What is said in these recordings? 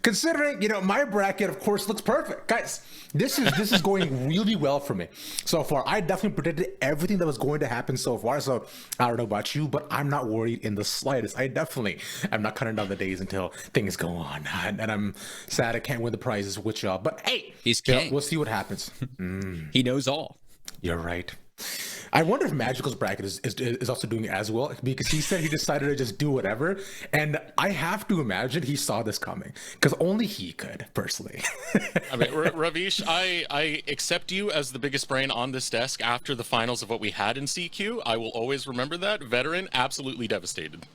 Considering, my bracket, of course, looks perfect. Guys, this is going really well for me so far. I definitely predicted everything that was going to happen so far. So I don't know about you, but I'm not worried in the slightest. I definitely am not cutting down the days until things go on. And I'm sad I can't win the prizes with y'all. But hey, he's king. We'll see what happens. He knows all. You're right. I wonder if Magical's bracket is also doing as well, because he said he decided to just do whatever, and I have to imagine he saw this coming, because only he could, personally. I mean, Ravish, I accept you as the biggest brain on this desk after the finals of what we had in CQ. I will always remember that. Veteran, absolutely devastated.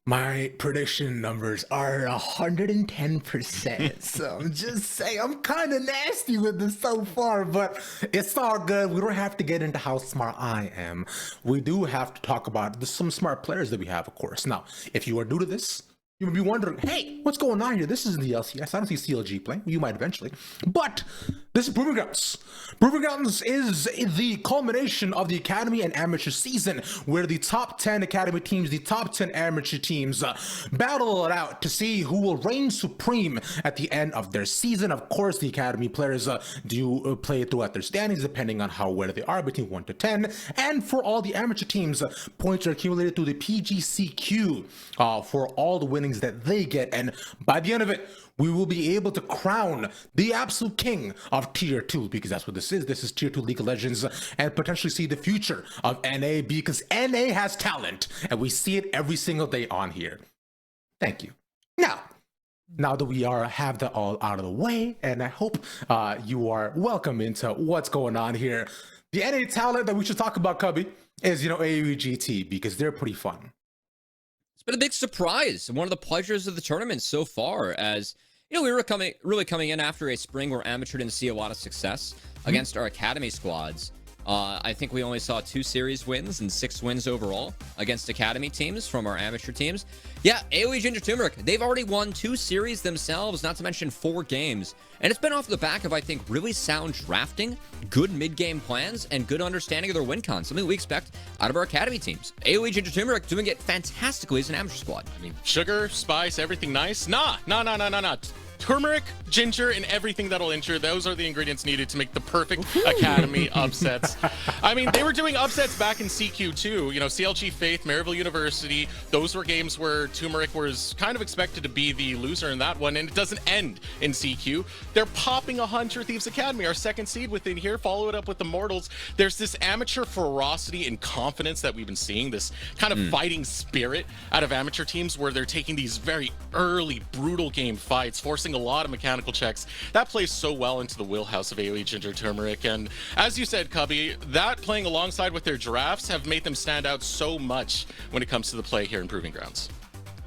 My prediction numbers are 110%. So I'm just saying, I'm kind of nasty with this so far, but it's all good. We don't have to get into how smart I am. We do have to talk about some smart players that we have, of course. Now, if you are new to this, you would be wondering, hey, what's going on here? This isn't the LCS. I don't see CLG playing. You might eventually. But this is Proving Grounds. Proving Grounds is the culmination of the Academy and Amateur season, where the top 10 Academy teams, the top 10 Amateur teams battle it out to see who will reign supreme at the end of their season. Of course, the Academy players do play throughout their standings, depending on how well they are, between 1 to 10. And for all the Amateur teams, points are accumulated through the PGCQ for all the winnings that they get, and by the end of it, we will be able to crown the absolute king of Tier 2, because that's what this is. This is Tier 2 League of Legends, and potentially see the future of NA, because NA has talent, and we see it every single day on here. Thank you. Now that we have that all out of the way, and I hope you are welcome into what's going on here. The NA talent that we should talk about, Cubby, is, AOE GT, because they're pretty fun. It's been a big surprise, one of the pleasures of the tournament so far, as we were really coming in after a spring where Amateur didn't see a lot of success against our Academy squads. I think we only saw 2 series wins and 6 wins overall against Academy teams from our Amateur teams. Yeah, AOE Ginger Turmeric, they've already won 2 series themselves, not to mention 4 games. And it's been off the back of, I think, really sound drafting, good mid-game plans, and good understanding of their win con, something we expect out of our Academy teams. AOE Ginger Turmeric doing it fantastically as an Amateur squad. I mean, sugar, spice, everything nice? Nah. Turmeric, ginger, and everything that'll ensure those are the ingredients needed to make the perfect Academy upsets. I mean, they were doing upsets back in CQ too. CLG Faith, Maryville University, those were games where Turmeric was kind of expected to be the loser in that one, and it doesn't end in CQ. They're popping a Hunter Thieves Academy, our 2nd seed within here, follow it up with Immortals. There's this amateur ferocity and confidence that we've been seeing, this kind of fighting spirit out of amateur teams where they're taking these very early, brutal game fights, forcing a lot of mechanical checks. That plays so well into the wheelhouse of AOE Ginger Turmeric, and as you said, Cubby, that playing alongside with their drafts have made them stand out so much when it comes to the play here in Proving Grounds.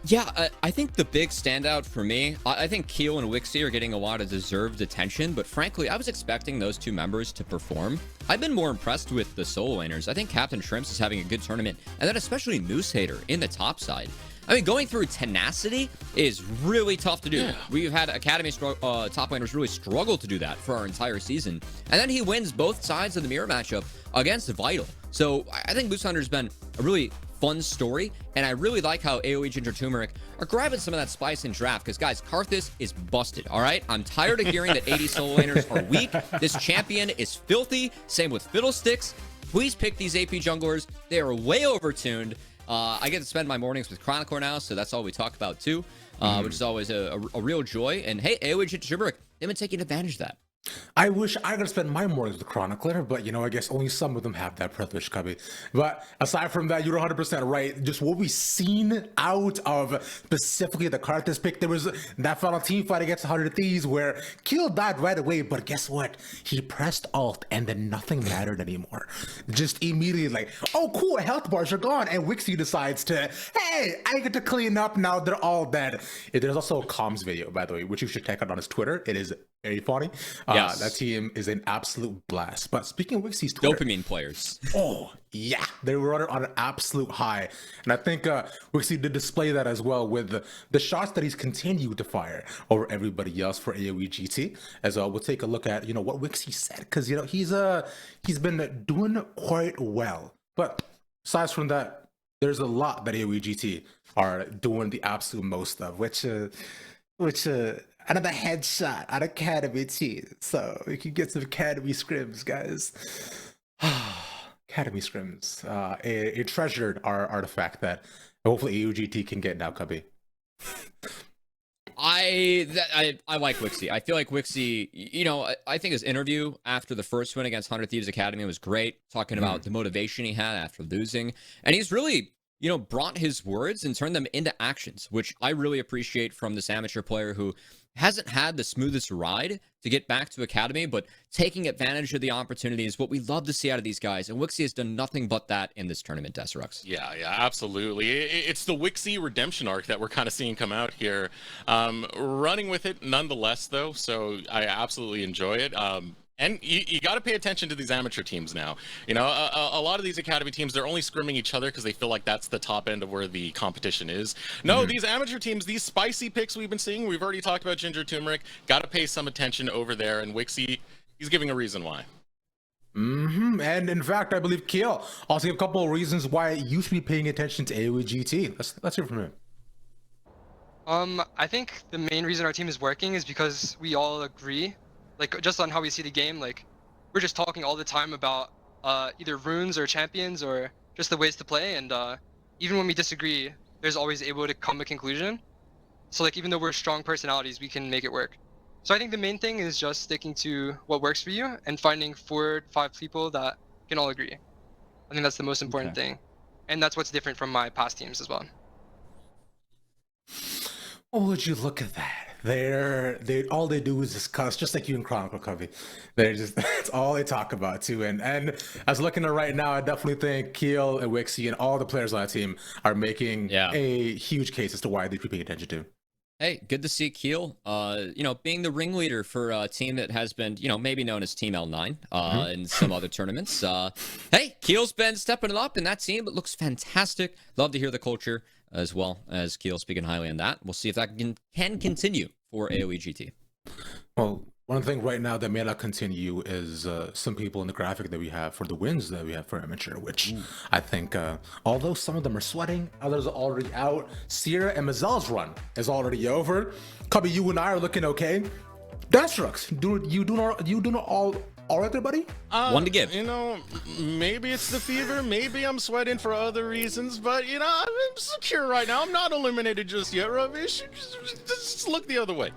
Yeah, I think the big standout for me, I think Keel and Wixie are getting a lot of deserved attention, but frankly, I was expecting those 2 members to perform. I've been more impressed with the solo laners. I think Captain Shrimps is having a good tournament, and then especially Moose Hater in the top side. I mean, going through Tenacity is really tough to do. Yeah. We've had Academy top laners really struggle to do that for our entire season. And then he wins both sides of the mirror matchup against Vital. So I think Moose Hunter's been a really fun story, and I really like how AOE Ginger Turmeric are grabbing some of that spice in draft, because guys, Karthus is busted, all right? I'm tired of hearing that 80 solo laners are weak. This champion is filthy. Same with Fiddlesticks. Please pick these AP junglers. They are way overtuned. I get to spend my mornings with Chronicler now, so that's all we talk about too, which is always a real joy. And hey, AOE Ginger Turmeric, they've been taking advantage of that. I wish I could spend my mornings with Chronicler, but I guess only some of them have that privilege, Cubby. But aside from that, you're 100% right. Just what we've seen out of specifically the Karthus pick, there was that final team fight against 100 Thieves where Keel died right away, but guess what? He pressed Alt and then nothing mattered anymore. Just immediately like, oh cool, health bars are gone, and Wixie decides to, hey, I get to clean up now, they're all dead. There's also a comms video, by the way, which you should check out on his Twitter. It is very funny. Yes. That team is an absolute blast. But speaking of Wixie's Twitter, dopamine players. Oh, yeah. They were on an absolute high. And I think Wixie did display that as well with the shots that he's continued to fire over everybody else for AOE GT. As well, we'll take a look at, what Wixie said. Because, he's been doing quite well. But aside from that, there's a lot that AOE are doing the absolute most of, which another headshot on Academy team. So we can get some Academy scrims, guys. Academy scrims, a treasured artifact that hopefully AOGT can get now, Cubby. I like Wixie. I feel like Wixie, I think his interview after the first win against 100 Thieves Academy was great, talking about the motivation he had after losing. And he's really, brought his words and turned them into actions, which I really appreciate from this amateur player who hasn't had the smoothest ride to get back to Academy, but taking advantage of the opportunity is what we love to see out of these guys. And Wixie has done nothing but that in this tournament, Desirux. Yeah, absolutely. It's the Wixie redemption arc that we're kind of seeing come out here. Running with it nonetheless, though, so I absolutely enjoy it. And you got to pay attention to these amateur teams now. A lot of these academy teams, they're only scrimming each other because they feel like that's the top end of where the competition is. No, these amateur teams, these spicy picks we've been seeing, we've already talked about Ginger Turmeric, got to pay some attention over there. And Wixie, he's giving a reason why. And in fact, I believe Keel also gave a couple of reasons why you should be paying attention to AOE GT. Let's hear from him. I think the main reason our team is working is because we all agree, like, just on how we see the game. Like, we're just talking all the time about either runes or champions or just the ways to play, and even when we disagree, there's always able to come a conclusion. So, like, even though we're strong personalities, we can make it work. So I think the main thing is just sticking to what works for you and finding 4 or 5 people that can all agree. I think that's the most important thing, and that's what's different from my past teams as well. Oh, would you look at that? All they do is discuss, just like you and Chronicle Covey. That's all they talk about too. And as looking at right now, I definitely think Keel and Wixie and all the players on that team are making a huge case as to why they should be paying attention to. Hey, good to see Keel, being the ringleader for a team that has been, maybe known as Team L9 in some other tournaments. Hey, Keel's been stepping it up in that team. It looks fantastic. Love to hear the culture as well as Keel speaking highly on that. We'll see if that can continue for AOE GT. Well, one thing right now that may not continue is some people in the graphic that we have for the wins that we have for amateur, which I think, although some of them are sweating, others are already out. Sierra and Mazel's run is already over. Cubby, you and I are looking okay. Destrux, you doing all right there, buddy? One to give. Maybe it's the fever. Maybe I'm sweating for other reasons, but I'm secure right now. I'm not eliminated just yet, Ravish. Just look the other way.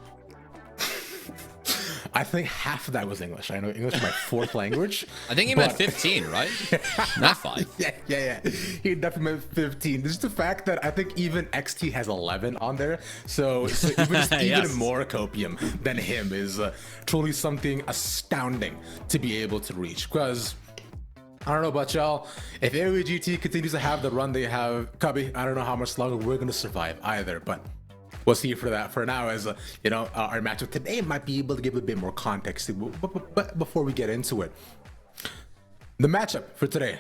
I think half of that was English. I know English is my 4th language. I think he meant 15, right? Not 5. Yeah. He definitely meant 15. This is the fact that I think even XT has 11 on there. So even more copium than him is truly something astounding to be able to reach. Because I don't know about y'all, if AOE GT continues to have the run they have, Cubby, I don't know how much longer we're going to survive either. But we'll see for that. For now, as our matchup today might be able to give a bit more context. But before we get into it, the matchup for today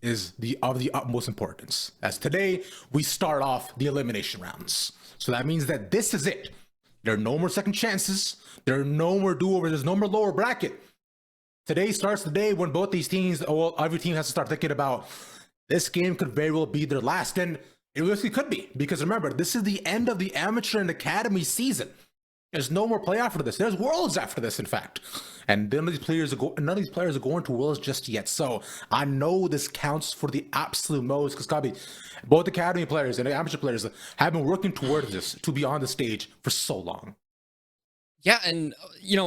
is of the utmost importance. As today, we start off the elimination rounds. So that means that this is it. There are no more second chances. There are no more do-overs. There's no more lower bracket. Today starts the day when both these teams, every team has to start thinking about this game could very well be their last. And it really could be, because remember, this is the end of the amateur and academy season. There's no more play after this. There's worlds after this, in fact. And none of these players are going to worlds just yet. So I know this counts for the absolute most, because both academy players and amateur players have been working towards this to be on the stage for so long. Yeah, and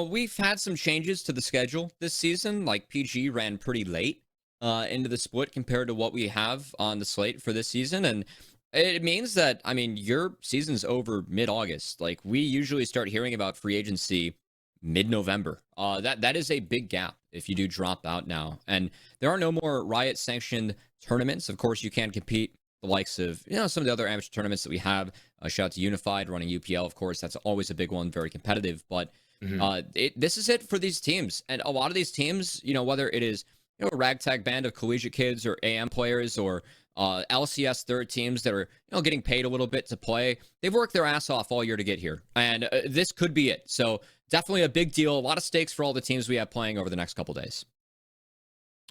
we've had some changes to the schedule this season. Like PG ran pretty late into the split compared to what we have on the slate for this season, and it means that, your season's over mid-August. Like, we usually start hearing about free agency mid-November. That is a big gap if you do drop out now. And there are no more Riot-sanctioned tournaments. Of course, you can compete the likes of, some of the other amateur tournaments that we have. Shout out to Unified running UPL, of course. That's always a big one, very competitive. But this is it for these teams. And a lot of these teams, whether it is a ragtag band of collegiate kids or AM players or LCS third teams that are getting paid a little bit to play, they've worked their ass off all year to get here, and this could be it. So definitely a big deal, a lot of stakes for all the teams we have playing over the next couple days.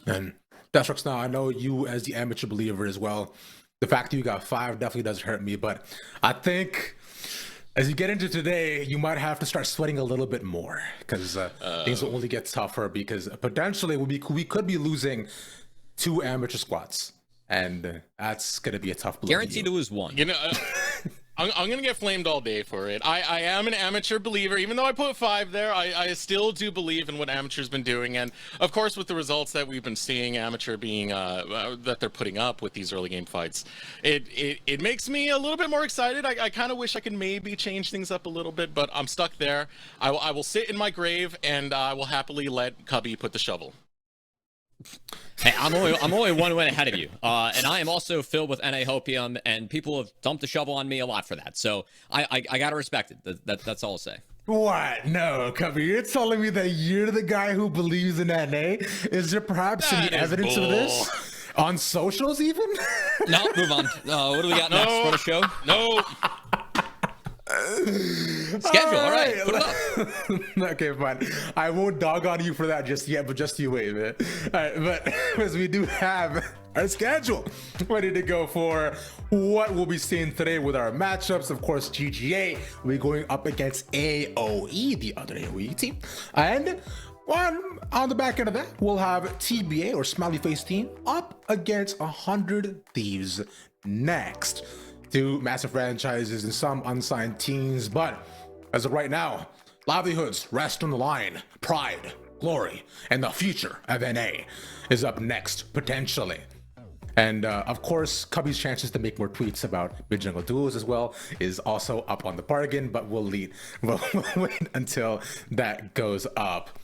And Destrux, now I know you as the amateur believer as well, the fact that you got 5 definitely does hurt me, but I think as you get into today, you might have to start sweating a little bit more because things will only get tougher because potentially we could be losing 2 amateur squads, and that's going to be a tough blow. Guaranteed to lose 1. You know, I'm gonna get flamed all day for it. I am an amateur believer, even though I put 5 there. I still do believe in what amateur's been doing, and of course with the results that we've been seeing, amateur being that they're putting up with these early game fights, it makes me a little bit more excited. I kind of wish I could maybe change things up a little bit, but I'm stuck there. I will sit in my grave, and I will happily let Cubby put the shovel. Hey, I'm only 1 win ahead of you, and I am also filled with NA hopium, and people have dumped the shovel on me a lot for that. So I gotta respect it. That's all I'll say. What? No, Cubby, you're telling me that you're the guy who believes in NA? Is there perhaps any evidence of this on socials even? No, move on. What do we got next for the show? No. Schedule, all right. Put it up. Okay, fine. I won't dog on you for that just yet, but just you wait, man. All right, but as we do have our schedule ready to go for what we'll be seeing today with our matchups. Of course, GGA will be going up against AOE, the other AOE team. And on the back end of that, we'll have TBA or Smiley Face Team up against 100 Thieves next. 2 massive franchises and some unsigned teams, but as of right now, livelihoods rest on the line. Pride, glory, and the future of NA is up next, potentially. And of course, Cubby's chances to make more tweets about mid-jungle duos as well is also up on the bargain, but we'll wait until that goes up.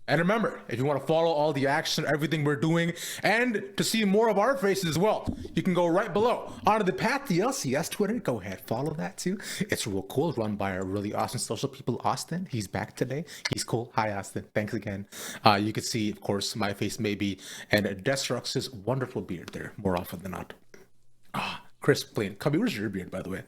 And remember, if you want to follow all the action, everything we're doing, and to see more of our faces as well, you can go right below onto the Path the LCS Twitter. Go ahead, follow that too. It's real cool, run by our really awesome social people, Austin. He's back today. He's cool. Hi, Austin. Thanks again. You can see, of course, my face maybe, and Destrux's wonderful beard there more often than not. Chris Plain. Cubby, where's your beard, by the way?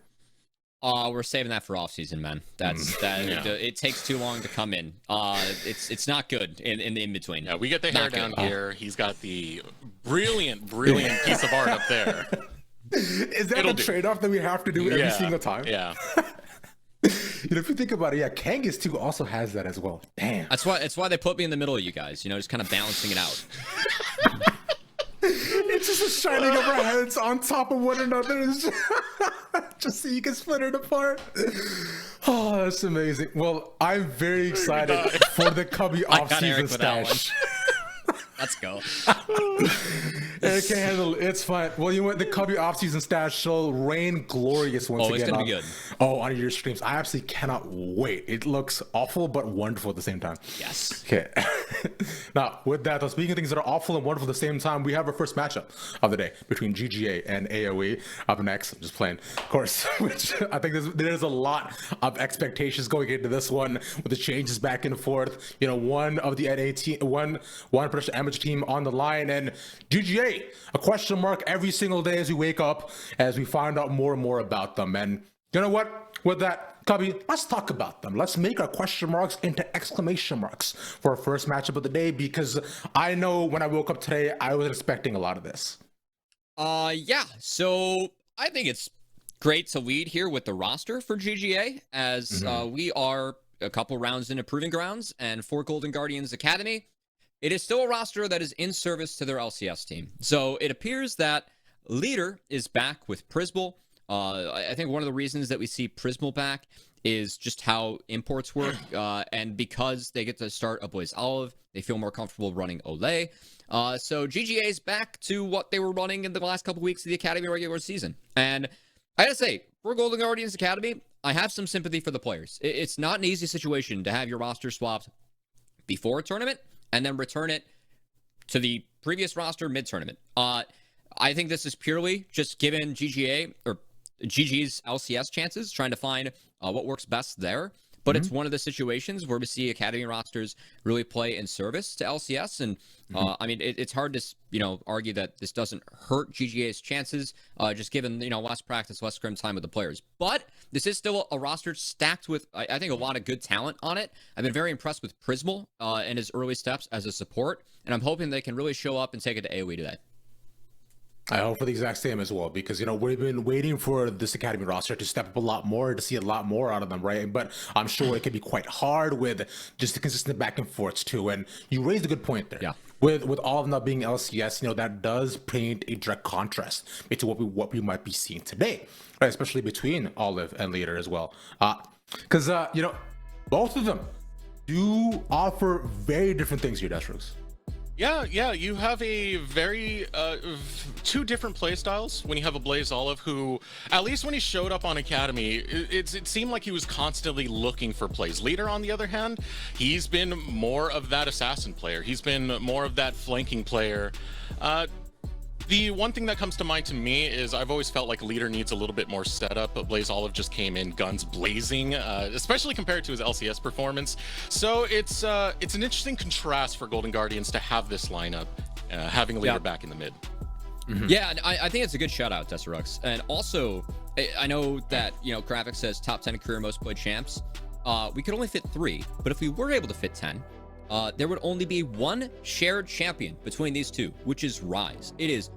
We're saving that for off season, man. That's that. Yeah. It takes too long to come in. It's not good in the in between. Yeah, we get the hair Not down good. here. He's got the brilliant piece of art up there. Is that It'll a do. trade-off that we have to do every single time? Yeah. You know, if you think about it, yeah, Kangas too also has that as well. Damn. That's why they put me in the middle of you guys. You know, just kind of balancing it out. It's just shining of our heads on top of one another. It's just so you can split it apart. Oh, that's amazing. Well, I'm very excited for the Cubby I got off-season Eric with that stash. Let's go. Eric can't handle it. It's fine. Well, you know what? The Cubby off-season stash shall reign glorious once Oh, it's again. gonna be good. Oh, on your streams. I absolutely cannot wait. It looks awful but wonderful at the same time. Yes. Okay. Now, with that, though, speaking of things that are awful and wonderful at the same time, we have our first matchup of the day between GGA and AOE. Up next, I'm just playing, of course, which I think there's a lot of expectations going into this one with the changes back and forth. You know, one of the NA team, one production amateur team on the line, and GGA, a question mark every single day as we wake up, as we find out more and more about them. And you know what? With that, Cubby, let's talk about them. Let's make our question marks into exclamation marks for our first matchup of the day, because I know when I woke up today, I was expecting a lot of this. Yeah. So I think it's great to lead here with the roster for GGA, as we are a couple rounds into Proving Grounds and for Golden Guardians Academy. It is still a roster that is in service to their LCS team. So it appears that Leader is back with Prismal. I think one of the reasons that we see Prismal back is just how imports work. And because they get to start a Blaze Olive, they feel more comfortable running Olay. So GGA is back to what they were running in the last couple weeks of the Academy regular season. And I gotta say, for Golden Guardians Academy, I have some sympathy for the players. It's not an easy situation to have your roster swapped before a tournament and then return it to the previous roster mid-tournament. I think this is purely just given GGA or GG's LCS chances, trying to find what works best there. But it's one of the situations where we see Academy rosters really play in service to LCS. And I mean, it's hard to, argue that this doesn't hurt GGA's chances, just given, less practice, less scrim time with the players. But this is still a roster stacked with, I think, a lot of good talent on it. I've been very impressed with Prismal and his early steps as a support. And I'm hoping they can really show up and take it to AOE today. I hope for the exact same as well, because we've been waiting for this academy roster to step up a lot more, to see a lot more out of them, right? But I'm sure it can be quite hard with just the consistent back and forths too. And you raised a good point there. Yeah. With all of them not being LCS, that does paint a direct contrast into what we might be seeing today, right? Especially between Olive and Leader as well, because both of them do offer very different things here, Destrokes. Yeah, you have a very two different play styles when you have a Blaze Olive who, at least when he showed up on Academy, it seemed like he was constantly looking for plays. Leader, on the other hand, he's been more of that assassin player. He's been more of that flanking player. The one thing that comes to mind to me is I've always felt like Leader needs a little bit more setup, but Blaze Olive just came in guns blazing, especially compared to his LCS performance. So it's an interesting contrast for Golden Guardians to have this lineup, having Leader back in the mid. Yeah, I think it's a good shout out, Desirux. And also, I know that, Graphics says top 10 career most played champs. We could only fit 3, but if we were able to fit 10, there would only be one shared champion between these two, which is Rise. It is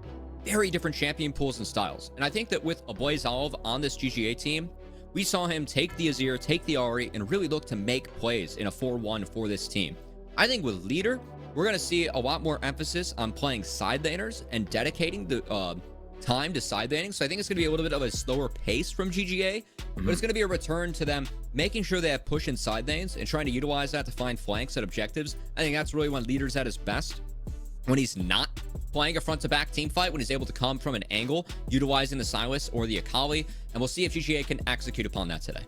very different champion pools and styles. And I think that with a Blaze Olive on this GGA team, we saw him take the Azir, take the Ahri, and really look to make plays in a 4-1 for this team. I think with Leader, we're going to see a lot more emphasis on playing side laners and dedicating the time to side laning. So I think it's going to be a little bit of a slower pace from GGA, but it's going to be a return to them making sure they have push in side lanes and trying to utilize that to find flanks and objectives. I think that's really when Leader's at his best, when he's not playing a front-to-back team fight, when he's able to come from an angle, utilizing the Silas or the Akali, and we'll see if GGA can execute upon that today.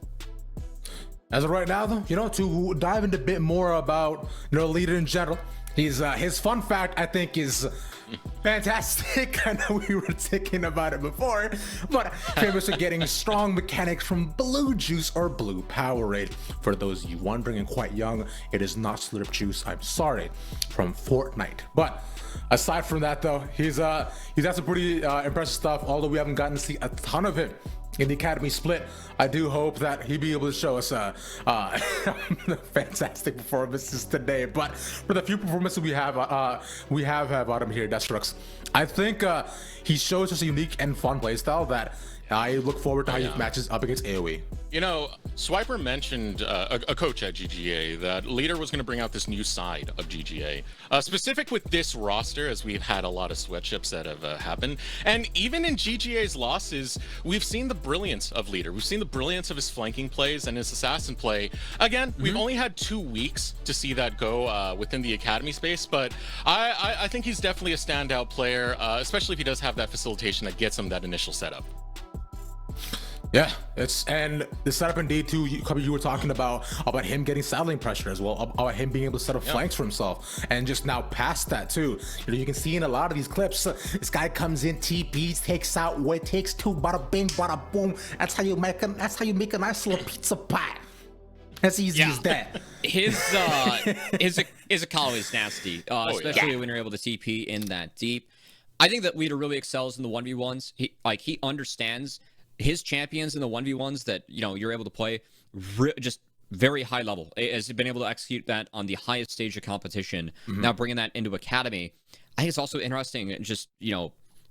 As of right now, though, to dive into a bit more about Leader in general, his fun fact, I think, is fantastic. I know we were thinking about it before, but famous for getting strong mechanics from Blue Juice or Blue Powerade. For those of you wondering and quite young, it is not Slurp Juice, I'm sorry, from Fortnite. But aside from that, though, he's had some pretty impressive stuff, although we haven't gotten to see a ton of him in the Academy split. I do hope that he'll be able to show us fantastic performances today. But for the few performances we have about him here, Destrux, I think he shows us a unique and fun playstyle that I look forward to how he matches up against AOE. Swiper mentioned a coach at GGA that Leader was going to bring out this new side of GGA, specific with this roster, as we've had a lot of sweatships that have happened. And even in GGA's losses, we've seen the brilliance of Leader. We've seen the brilliance of his flanking plays and his assassin play. Again, we've only had 2 weeks to see that go within the Academy space, but I think he's definitely a standout player, especially if he does have that facilitation that gets him that initial setup. Yeah, and the setup in D2, you were talking about him getting side lane pressure as well, about him being able to set up flanks for himself, and just now past that too. You can see in a lot of these clips, this guy comes in, TPs, takes out, takes 2, bada bing, bada boom. That's how you make a nice little pizza pie. As easy as that. His Akali is nasty, especially when you're able to TP in that deep. I think that Leader really excels in the 1v1s. He understands his champions in the 1v1s that you're able to play just very high level. Has been able to execute that on the highest stage of competition. Now bringing that into Academy, I think it's also interesting. Just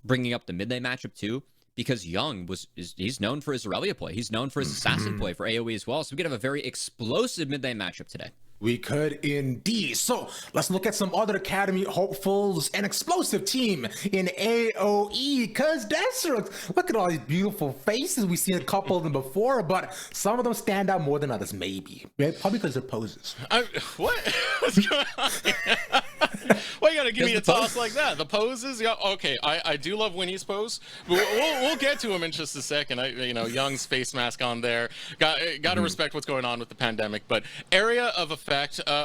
bringing up the mid lane matchup too, because Young he's known for his Aurelia play. He's known for his assassin play for AOE as well. So we could have a very explosive mid lane matchup today. We could indeed. So let's look at some other Academy hopefuls. An explosive team in AOE. Because look at all these beautiful faces. We've seen a couple of them before, but some of them stand out more than others, maybe. Probably because they're poses. What? What's going on? Why you gotta give me a toss like that? The poses? Yeah, okay. I do love Winnie's pose. We'll get to him in just a second. Young's face mask on there. Got to respect what's going on with the pandemic. But area of effect.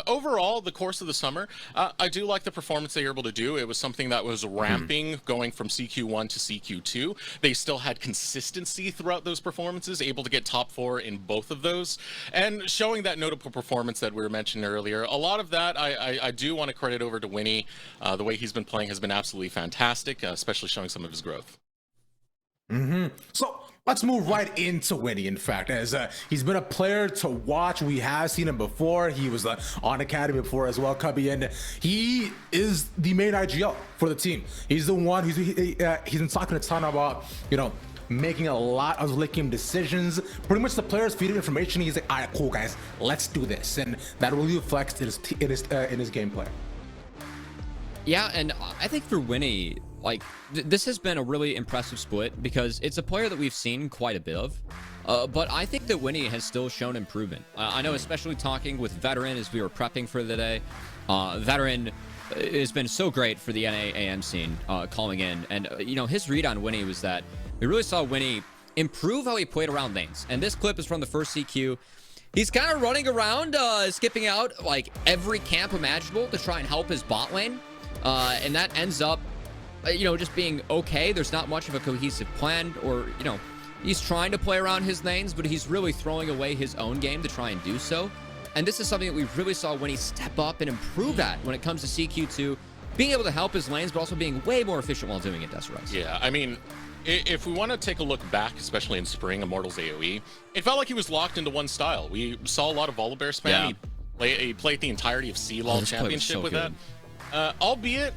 Overall, the course of the summer, I do like the performance they were able to do. It was something that was ramping, going from CQ1 to CQ2. They still had consistency throughout those performances, able to get top 4 in both of those, and showing that notable performance that we were mentioning earlier. A lot of that I do want to credit over to Winnie. The way he's been playing has been absolutely fantastic, especially showing some of his growth. So Let's move right into Winnie, in fact, as he's been a player to watch. We have seen him before. He was on Academy before as well, Cubby, and he is the main IGL for the team. He's the one he's been talking a ton about, you know, making a lot of late-game decisions. Pretty much the players feeding information. He's like, all right, cool, guys, let's do this. And that really reflects in his gameplay. Yeah, and I think for Winnie, like, this has been a really impressive split because it's a player that we've seen quite a bit of. But I think that Winnie has still shown improvement. I know, especially talking with Veteran as we were prepping for the day. Veteran has been so great for the NA/AM scene, calling in. And, you know, his read on Winnie was that we really saw Winnie improve how he played around lanes. And this clip is from the first CQ. He's kind of running around, skipping out, like, every camp imaginable to try and help his bot lane. And that ends up, you know, just being okay. There's not much of a cohesive plan, or, you know, he's trying to play around his lanes, but he's really throwing away his own game to try and do so. And this is something that we really saw when he step up and improve at when it comes to CQ2, being able to help his lanes, but also being way more efficient while doing it, Desiree. Yeah, I mean, if we want to take a look back, especially in spring, Immortals AOE, it felt like he was locked into one style. We saw a lot of Volibear spam. Yeah. He played the entirety of C-Lol Championship with that. Albeit,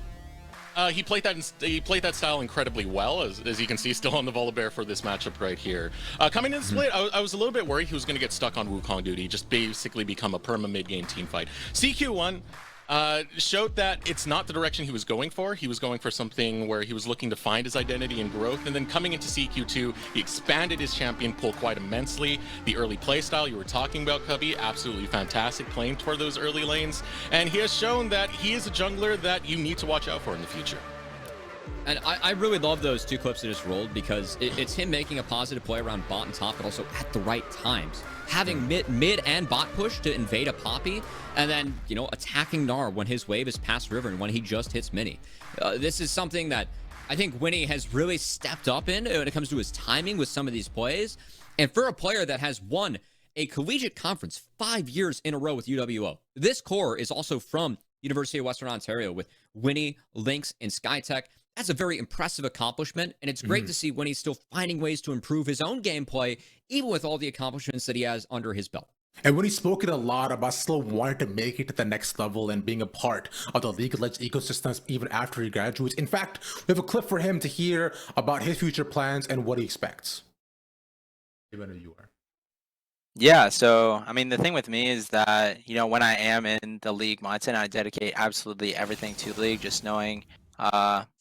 he played that style incredibly well, as you can see, still on the Volibear for this matchup right here. Coming in the split, I was a little bit worried he was going to get stuck on Wukong duty, just basically become a perma mid-game team fight. CQ1 showed that it's not the direction he was going for. He was going for something where he was looking to find his identity and growth, and then coming into CQ2, he expanded his champion pool quite immensely. The early playstyle you were talking about, Cubby, absolutely fantastic, playing toward those early lanes, and he has shown that he is a jungler that you need to watch out for in the future. And I really love those two clips that just rolled because it's him making a positive play around bot and top, but also at the right times. Having mid and bot push to invade a Poppy, and then, you know, attacking Gnar when his wave is past river and when he just hits mini. This is something that I think Winnie has really stepped up in when it comes to his timing with some of these plays. And for a player that has won a collegiate conference 5 years in a row with UWO, this core is also from University of Western Ontario with Winnie, Lynx, and Skytech. That's a very impressive accomplishment, and it's great to see when he's still finding ways to improve his own gameplay, even with all the accomplishments that he has under his belt. And when he's spoken a lot about still wanting to make it to the next level and being a part of the League of Legends ecosystems even after he graduates. In fact, we have a clip for him to hear about his future plans and what he expects. Yeah, so I mean, the thing with me is that, you know, when I am in the League mindset, I dedicate absolutely everything to League, just knowing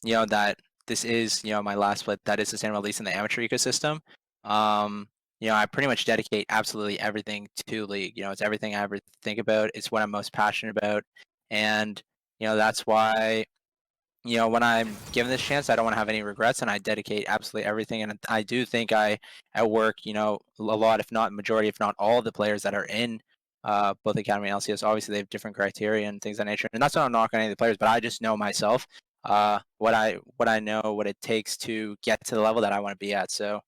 you know, that this is, you know, my last split that is sustainable, at least in the amateur ecosystem. You know, I pretty much dedicate absolutely everything to League. You know, it's everything I ever think about. It's what I'm most passionate about. And, you know, that's why, you know, when I'm given this chance, I don't want to have any regrets, and I dedicate absolutely everything. And I do think I outwork, you know, a lot, if not majority, if not all of the players that are in both Academy and LCS. Obviously, they have different criteria and things of that nature. And that's not a knock on any of the players, but I just know myself. What I know, what it takes to get to the level that I want to be at. So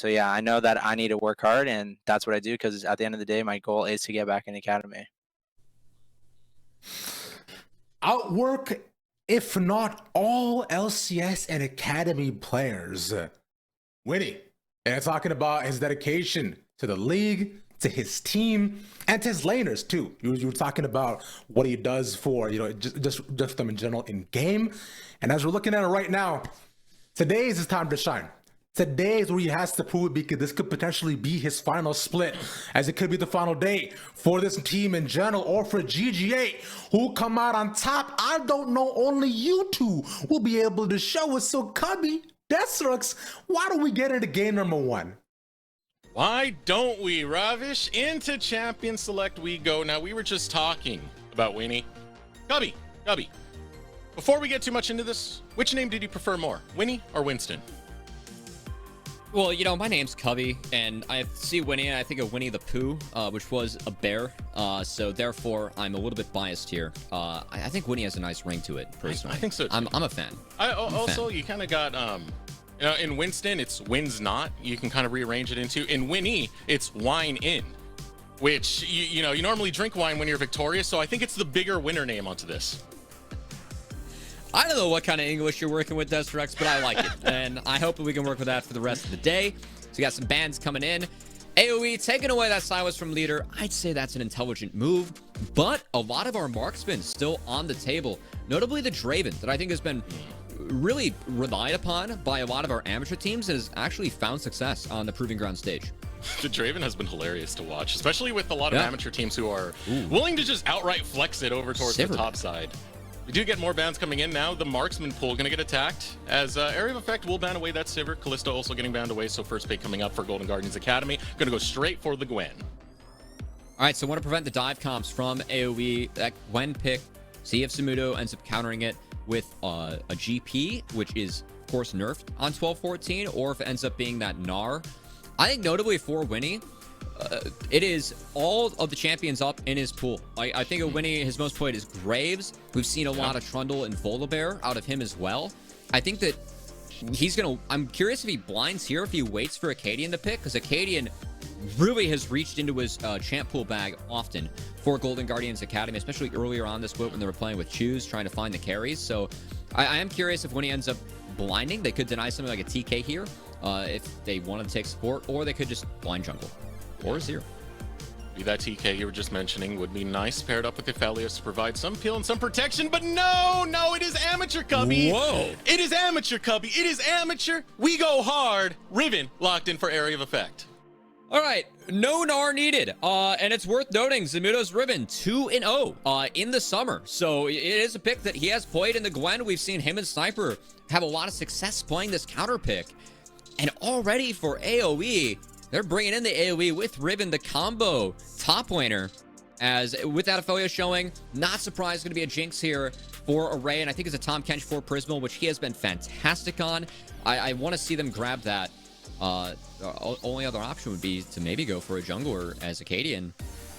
yeah, I know that I need to work hard, and that's what I do, because at the end of the day, my goal is to get back in the Academy. Outwork, if not all LCS and Academy players. Winnie, and talking about his dedication to the league, to his team, and to his laners too. You were talking about what he does for, you know, just them in general in game. And as we're looking at it right now, today is his time to shine. Today is where he has to prove it, because this could potentially be his final split, as it could be the final day for this team in general, or for GGA, who come out on top. I don't know, only you two will be able to show us. So Cubby, Destrux, why don't we get into game number one? Why don't we, Ravish? Into Champion Select we go. Now, we were just talking about Winnie. Cubby, before we get too much into this, which name did you prefer more, Winnie or Winston? Well, you know, my name's Cubby, and I see Winnie, and I think of Winnie the Pooh, which was a bear. So therefore, I'm a little bit biased here. I think Winnie has a nice ring to it, personally. I think so, too. I'm a fan. Also, you kind of got, you know, in Winston, it's wins not. You can kind of rearrange it into. In Winnie, it's wine in, which, you know, you normally drink wine when you're victorious. So I think it's the bigger winner name onto this. I don't know what kind of English you're working with, Desrex, but I like it. And I hope that we can work with that for the rest of the day. So you got some bans coming in. AOE taking away that Silas from leader. I'd say that's an intelligent move, but a lot of our marksmen still on the table, notably the Draven that I think has been really relied upon by a lot of our amateur teams and has actually found success on the Proving Ground stage. The Draven has been hilarious to watch, especially with a lot of amateur teams who are willing to just outright flex it over towards the top side. We do get more bans coming in now. The marksman pool going to get attacked as Area of Effect will ban away that Sivir. Kalista also getting banned away, so first pick coming up for Golden Guardians Academy. Going to go straight for the Gwen. All right, so want to prevent the dive comps from AoE. That Gwen pick, see if Samudo ends up countering it with a GP, which is, of course, nerfed on 12-14, or if it ends up being that Gnar. I think notably for Winnie, it is all of the champions up in his pool. I think Winnie, his most played is Graves. We've seen a lot of Trundle and Volibear out of him as well. I think that he's going to... I'm curious if he blinds here, if he waits for Acadian to pick, because Acadian really has reached into his champ pool bag often for Golden Guardians Academy, especially earlier on this split when they were playing with Choose, trying to find the carries. So I am curious if Winnie ends up blinding, they could deny something like a TK here if they wanted to take support, or they could just blind jungle. Or Zero. That TK you were just mentioning would be nice paired up with Aphelios to provide some peel and some protection, but no, it is amateur, Cubby. Whoa. It is amateur, Cubby. It is amateur. We go hard. Riven locked in for Area of Effect. All right, no Gnar needed. And it's worth noting, Zamudo's Riven 2-0 in the summer. So it is a pick that he has played in the Gwen. We've seen him and Sniper have a lot of success playing this counter pick. And already for AoE, they're bringing in the AoE with Riven, the combo top laner. As with that Aphelios showing, not surprised, going to be a Jinx here for Array. And I think it's a Tom Kench for Prismal, which he has been fantastic on. I want to see them grab that. Only other option would be to maybe go for a jungler as Acadian.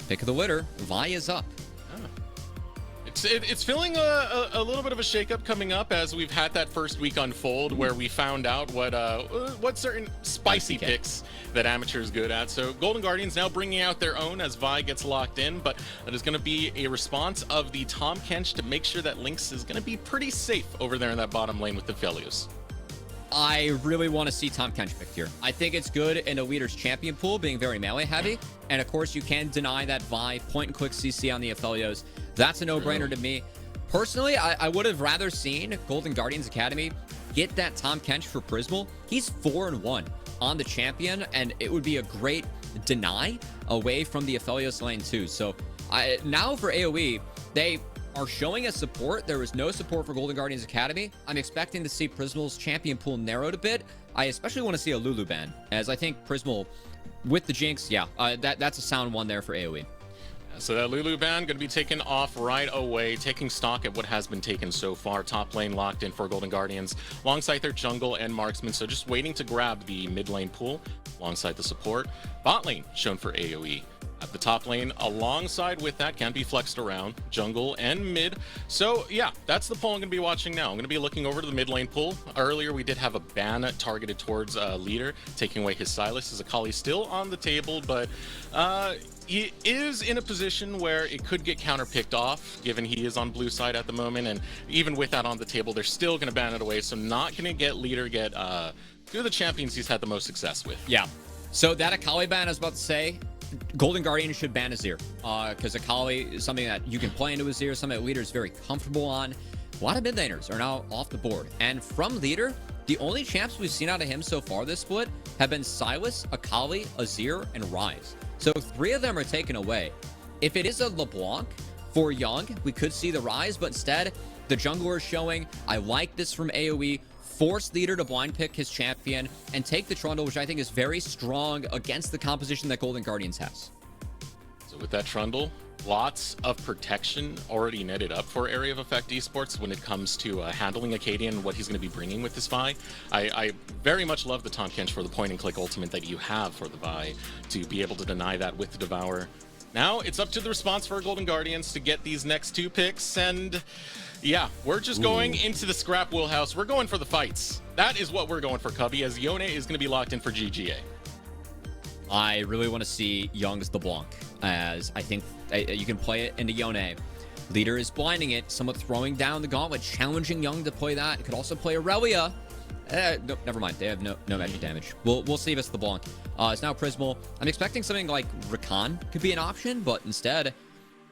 Pick of the litter. Vi is up. It's feeling a little bit of a shakeup coming up as we've had that first week unfold where we found out what certain spicy picks that Amateur is good at. So Golden Guardians now bringing out their own as Vi gets locked in, but that is going to be a response of the Tom Kench to make sure that Lynx is going to be pretty safe over there in that bottom lane with the Aphelios. I really want to see Tom Kench picked here. I think it's good in a leader's champion pool being very melee heavy. And of course, you can deny that Vi point and click CC on the Aphelios. That's a no-brainer to me. Personally, I would have rather seen Golden Guardians Academy get that Tom Kench for Prismal. He's 4-1 on the champion, and it would be a great deny away from the Aphelios lane too. So now for AoE, they are showing us support. There was no support for Golden Guardians Academy. I'm expecting to see Prismal's champion pool narrowed a bit. I especially want to see a Lulu ban, as I think Prismal with the Jinx, that's a sound one there for AoE. So that Lulu ban going to be taken off right away, taking stock at what has been taken so far. Top lane locked in for Golden Guardians, alongside their jungle and marksman. So just waiting to grab the mid lane pool alongside the support. Bot lane shown for AoE. At the top lane, alongside with that, can be flexed around jungle and mid. So yeah, that's the poll I'm going to be watching now. I'm going to be looking over to the mid lane pool. Earlier, we did have a ban targeted towards leader, taking away his Silas. As Akali still on the table, but he is in a position where it could get counter picked off, given he is on blue side at the moment. And even with that on the table, they're still going to ban it away. So not going to get leader get two of the champions he's had the most success with. Yeah. So that Akali ban, I was about to say, Golden Guardian should ban Azir, because Akali is something that you can play into Azir, something that leader is very comfortable on. A lot of mid laners are now off the board, and from leader, the only champs we've seen out of him so far this split have been Silas, Akali, Azir, and Ryze. So 3 of them are taken away. If it is a LeBlanc for Young, we could see the Ryze, but instead, the jungler is showing. I like this from AoE. Force leader to blind pick his champion and take the Trundle, which I think is very strong against the composition that Golden Guardians has. So with that Trundle, lots of protection already netted up for Area of Effect Esports when it comes to handling Acadian and what he's going to be bringing with this Vi. I very much love the Tom Kench for the point and click ultimate that you have for the Vi to be able to deny that with the Devour. Now it's up to the response for Golden Guardians to get these next 2 picks, and yeah, we're just going into the scrap wheelhouse. We're going for the fights. That is what we're going for, Cubby, as Yone is going to be locked in for GGA. I really want to see Young's LeBlanc, as I think you can play it into Yone. Leader is blinding it, somewhat throwing down the gauntlet, challenging Young to play that. It could also play Aurelia. Nope, never mind. They have no magic damage. We'll see if it's LeBlanc. It's now Prismal. I'm expecting something like Rakan could be an option, but instead,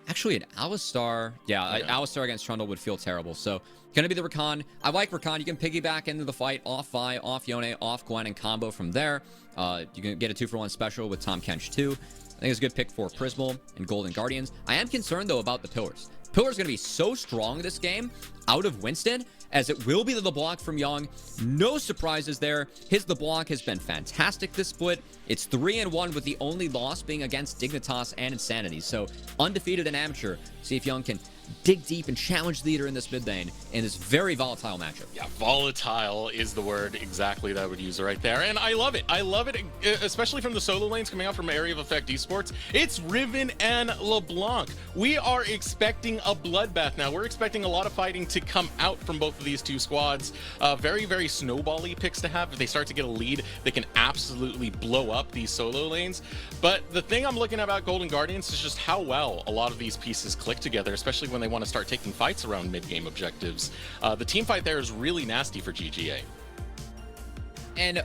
actually an Alistar. Yeah, Alistar against Trundle would feel terrible. So gonna be the Rakan. I like Rakan. You can piggyback into the fight off Vi, off Yone, off Gwen, and combo from there. You can get a 2-for-1 special with Tahm Kench too. I think it's a good pick for Prismal and Golden Guardians. I am concerned though about the pillars. Pillar's going to be so strong this game out of Winston, as it will be the LeBlanc from Young. No surprises there. His LeBlanc has been fantastic this split. It's 3-1 with the only loss being against Dignitas and Insanity. So undefeated in amateur. See if Young can dig deep and challenge leader in this mid lane in this very volatile matchup. Yeah, volatile is the word exactly that I would use right there. And I love it. I love it, especially from the solo lanes coming out from Area of Effect Esports. It's Riven and LeBlanc. We are expecting a bloodbath now. We're expecting a lot of fighting to come out from both of these two squads. Very, very snowball-y picks to have. If they start to get a lead, they can absolutely blow up these solo lanes. But the thing I'm looking at about Golden Guardians is just how well a lot of these pieces click together, especially when they want to start taking fights around mid-game objectives. The team fight there is really nasty for GGA. And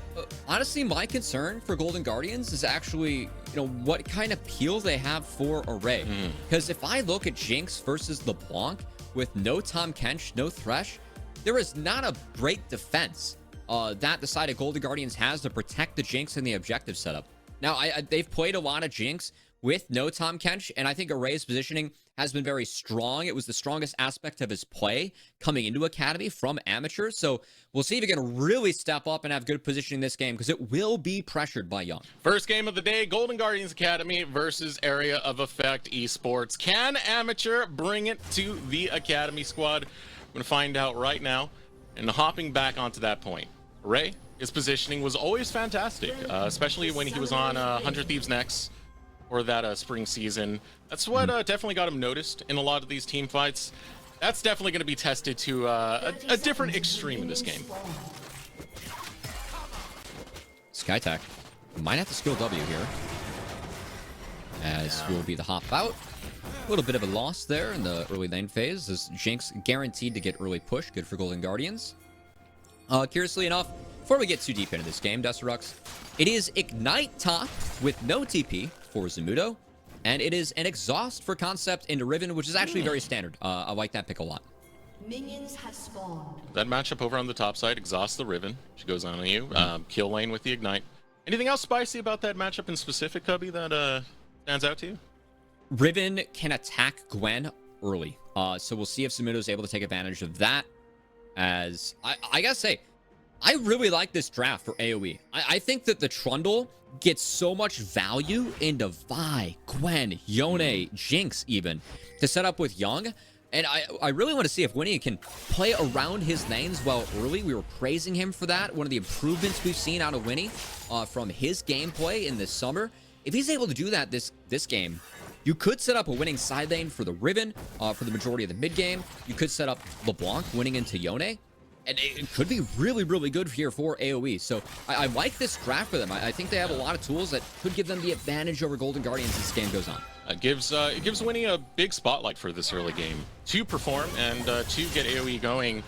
honestly, my concern for Golden Guardians is actually, what kind of peel they have for Array. Because if I look at Jinx versus LeBlanc with no Tahm Kench, no Thresh, there is not a great defense that the side of Golden Guardians has to protect the Jinx and the objective setup. Now, they've played a lot of Jinx with no Tahm Kench, and I think Array's positioning has been very strong. It was the strongest aspect of his play coming into Academy from Amateur. So we'll see if he can really step up and have good positioning this game, because it will be pressured by Young. First game of the day, Golden Guardians Academy versus Area of Effect Esports. Can Amateur bring it to the Academy squad? I'm going to find out right now. And hopping back onto that point, Ray, his positioning was always fantastic, especially when he was on 100 Thieves Next or that spring season. That's what definitely got him noticed in a lot of these team fights. That's definitely going to be tested to a different extreme in this game. Skytech might have to skill W here, as will be the hop out. A little bit of a loss there in the early lane phase, as Jinx guaranteed to get early push. Good for Golden Guardians. Curiously enough, before we get too deep into this game, Desirux, it is Ignite top with no TP for Zamudo, and it is an Exhaust for Concept into Riven, which is actually very standard. I like that pick a lot. Minions have spawned. That matchup over on the top side, Exhaust the Riven. She goes on you. Kill lane with the Ignite. Anything else spicy about that matchup in specific, Cubby, that stands out to you? Riven can attack Gwen early, so we'll see if Zamudo is able to take advantage of that. As I gotta say, I really like this draft for AoE. I think that the Trundle gets so much value into Vi, Gwen, Yone, Jinx even, to set up with Young. And I really want to see if Winnie can play around his lanes well early. We were praising him for that. One of the improvements we've seen out of Winnie from his gameplay in this summer. If he's able to do that this game, you could set up a winning side lane for the Riven for the majority of the mid game. You could set up LeBlanc winning into Yone. And it could be really, really good here for AoE. So I like this draft for them. I think they have a lot of tools that could give them the advantage over Golden Guardians as this game goes on. It gives Winnie a big spotlight for this early game to perform and to get AoE going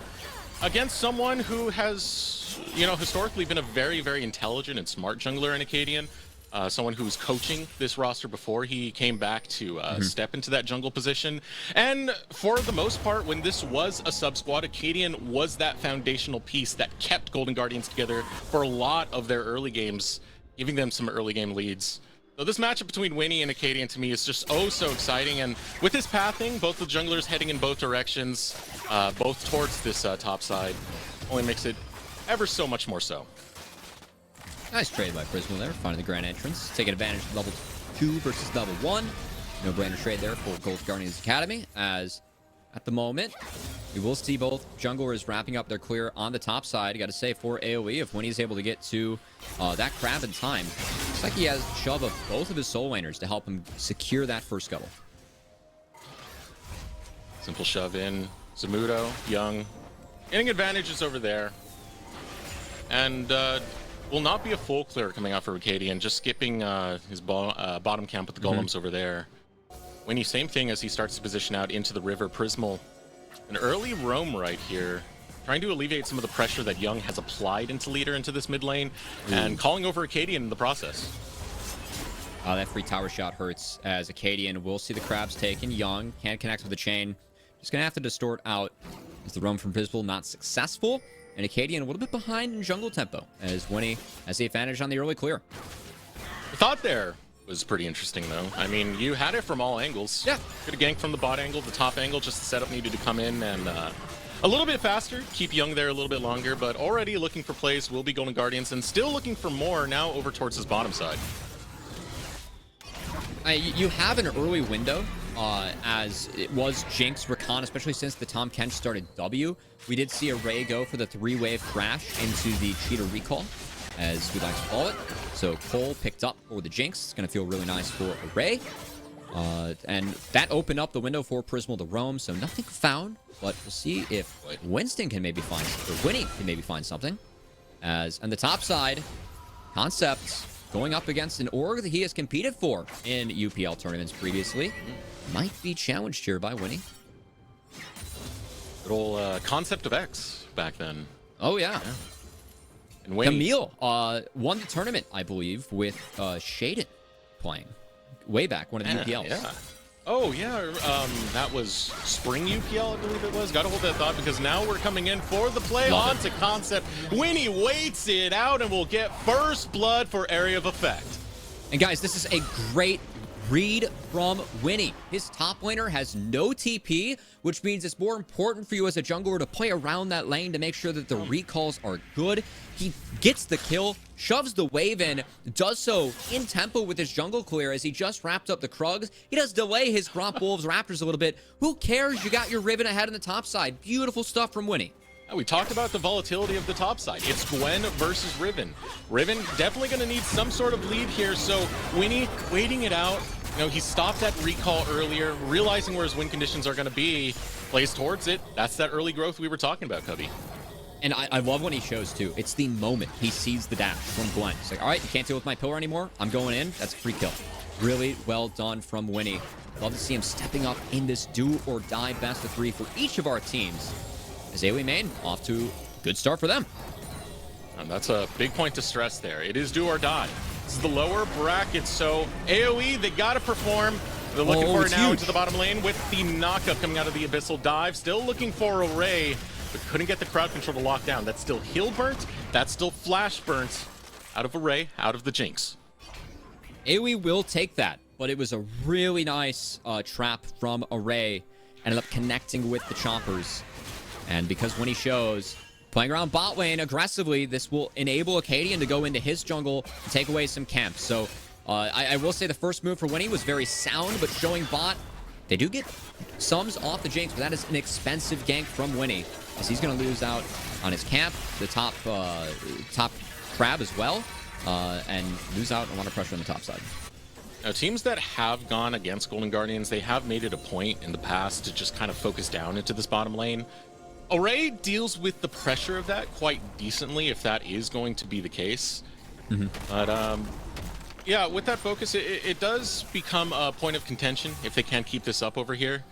against someone who has, historically been a very, very intelligent and smart jungler in Acadian. Someone who was coaching this roster before he came back to step into that jungle position. And for the most part, when this was a sub-squad, Acadian was that foundational piece that kept Golden Guardians together for a lot of their early games, giving them some early game leads. So this matchup between Winnie and Acadian to me is just so exciting. And with this pathing, both the junglers heading in both directions, both towards this top side, only makes it ever so much more so. Nice trade by Prismal there, finding the grand entrance, taking advantage of level 2 versus level 1. No-brainer trade there for Gold Guardians Academy, as at the moment, we will see both junglers wrapping up their clear on the top side. You got to say, for AoE, if Winnie's able to get to that crab in time, looks like he has shove of both of his soul laners to help him secure that first scuttle. Simple shove in. Zamudo, Young, getting advantages over there. And will not be a full clear coming out for Acadian, just skipping his bottom camp with the golems over there. Winnie, same thing as he starts to position out into the river. Prismal, an early roam right here, trying to alleviate some of the pressure that Young has applied into leader into this mid lane, and calling over Acadian in the process. That free tower shot hurts, as Acadian will see the crabs taken. Young can't connect with the chain. Just going to have to distort out as the roam from Visible not successful. And Acadian a little bit behind in jungle tempo, as Winnie has the advantage on the early clear. The thought there was pretty interesting, though. I mean, you had it from all angles. Yeah. Could have ganked from the bot angle, the top angle, just the setup needed to come in and a little bit faster, keep Young there a little bit longer, but already looking for plays will be Golden Guardians, and still looking for more now over towards his bottom side. You have an early window, as it was Jinx, Rakan, especially since the Tom Kench started W. We did see Array go for the 3-wave crash into the cheater recall, as we like to call it. So Cole picked up for the Jinx. It's going to feel really nice for Array. And that opened up the window for Prismal to roam, so nothing found. But we'll see if Winston can maybe find, or Winnie can maybe find something. As on the top side, Concept going up against an org that he has competed for in UPL tournaments previously. Might be challenged here by Winnie. Good old Concept of X back then. Oh, yeah. And Winnie. Camille won the tournament, I believe, with Shaden playing. Way back, one of the UPLs. Yeah. Oh, yeah. That was spring UPL, I believe it was. Got to hold that thought, because now we're coming in for the play on to Concept. Winnie waits it out and will get first blood for Area of Effect. And guys, this is a great read from Winnie. His top laner has no TP, which means it's more important for you as a jungler to play around that lane to make sure that the recalls are good. He gets the kill, shoves the wave in, does so in tempo with his jungle clear as he just wrapped up the Krugs. He does delay his Gromp Wolves Raptors a little bit. Who cares? You got your Riven ahead on the top side. Beautiful stuff from Winnie. We talked about the volatility of the top side. It's Gwen versus Riven. Riven definitely going to need some sort of lead here, so Winnie waiting it out. You know, he stopped that recall earlier, realizing where his win conditions are going to be, plays towards it. That's that early growth we were talking about, Cubby. And I love when he shows, too. It's the moment he sees the dash from Gwen. It's like, all right, you can't deal with my pillar anymore. I'm going in. That's a free kill. Really well done from Winnie. Love to see him stepping up in this do-or-die best-of-3 for each of our teams. As AOE main, off to a good start for them. And that's a big point to stress there. It is do or die. This is the lower bracket, so AOE, they got to perform. They're looking for it now into the bottom lane with the knockup coming out of the Abyssal Dive. Still looking for Array, but couldn't get the crowd control to lock down. That's still heal burnt. That's still flash burnt. Out of Array, out of the Jinx. AOE will take that, but it was a really nice trap from Array. Ended up connecting with the Choppers. And because when he shows playing around bot lane aggressively, this will enable Acadian to go into his jungle and take away some camps. So I will say the first move for Winnie was very sound, but showing bot, they do get sums off the Jinx, but that is an expensive gank from Winnie, as he's going to lose out on his camp, the top crab as well, and lose out on a lot of pressure on the top side. Now, teams that have gone against Golden Guardians, they have made it a point in the past to just kind of focus down into this bottom lane. Array deals with the pressure of that quite decently, if that is going to be the case. But yeah, with that focus, it does become a point of contention if they can't keep this up over here.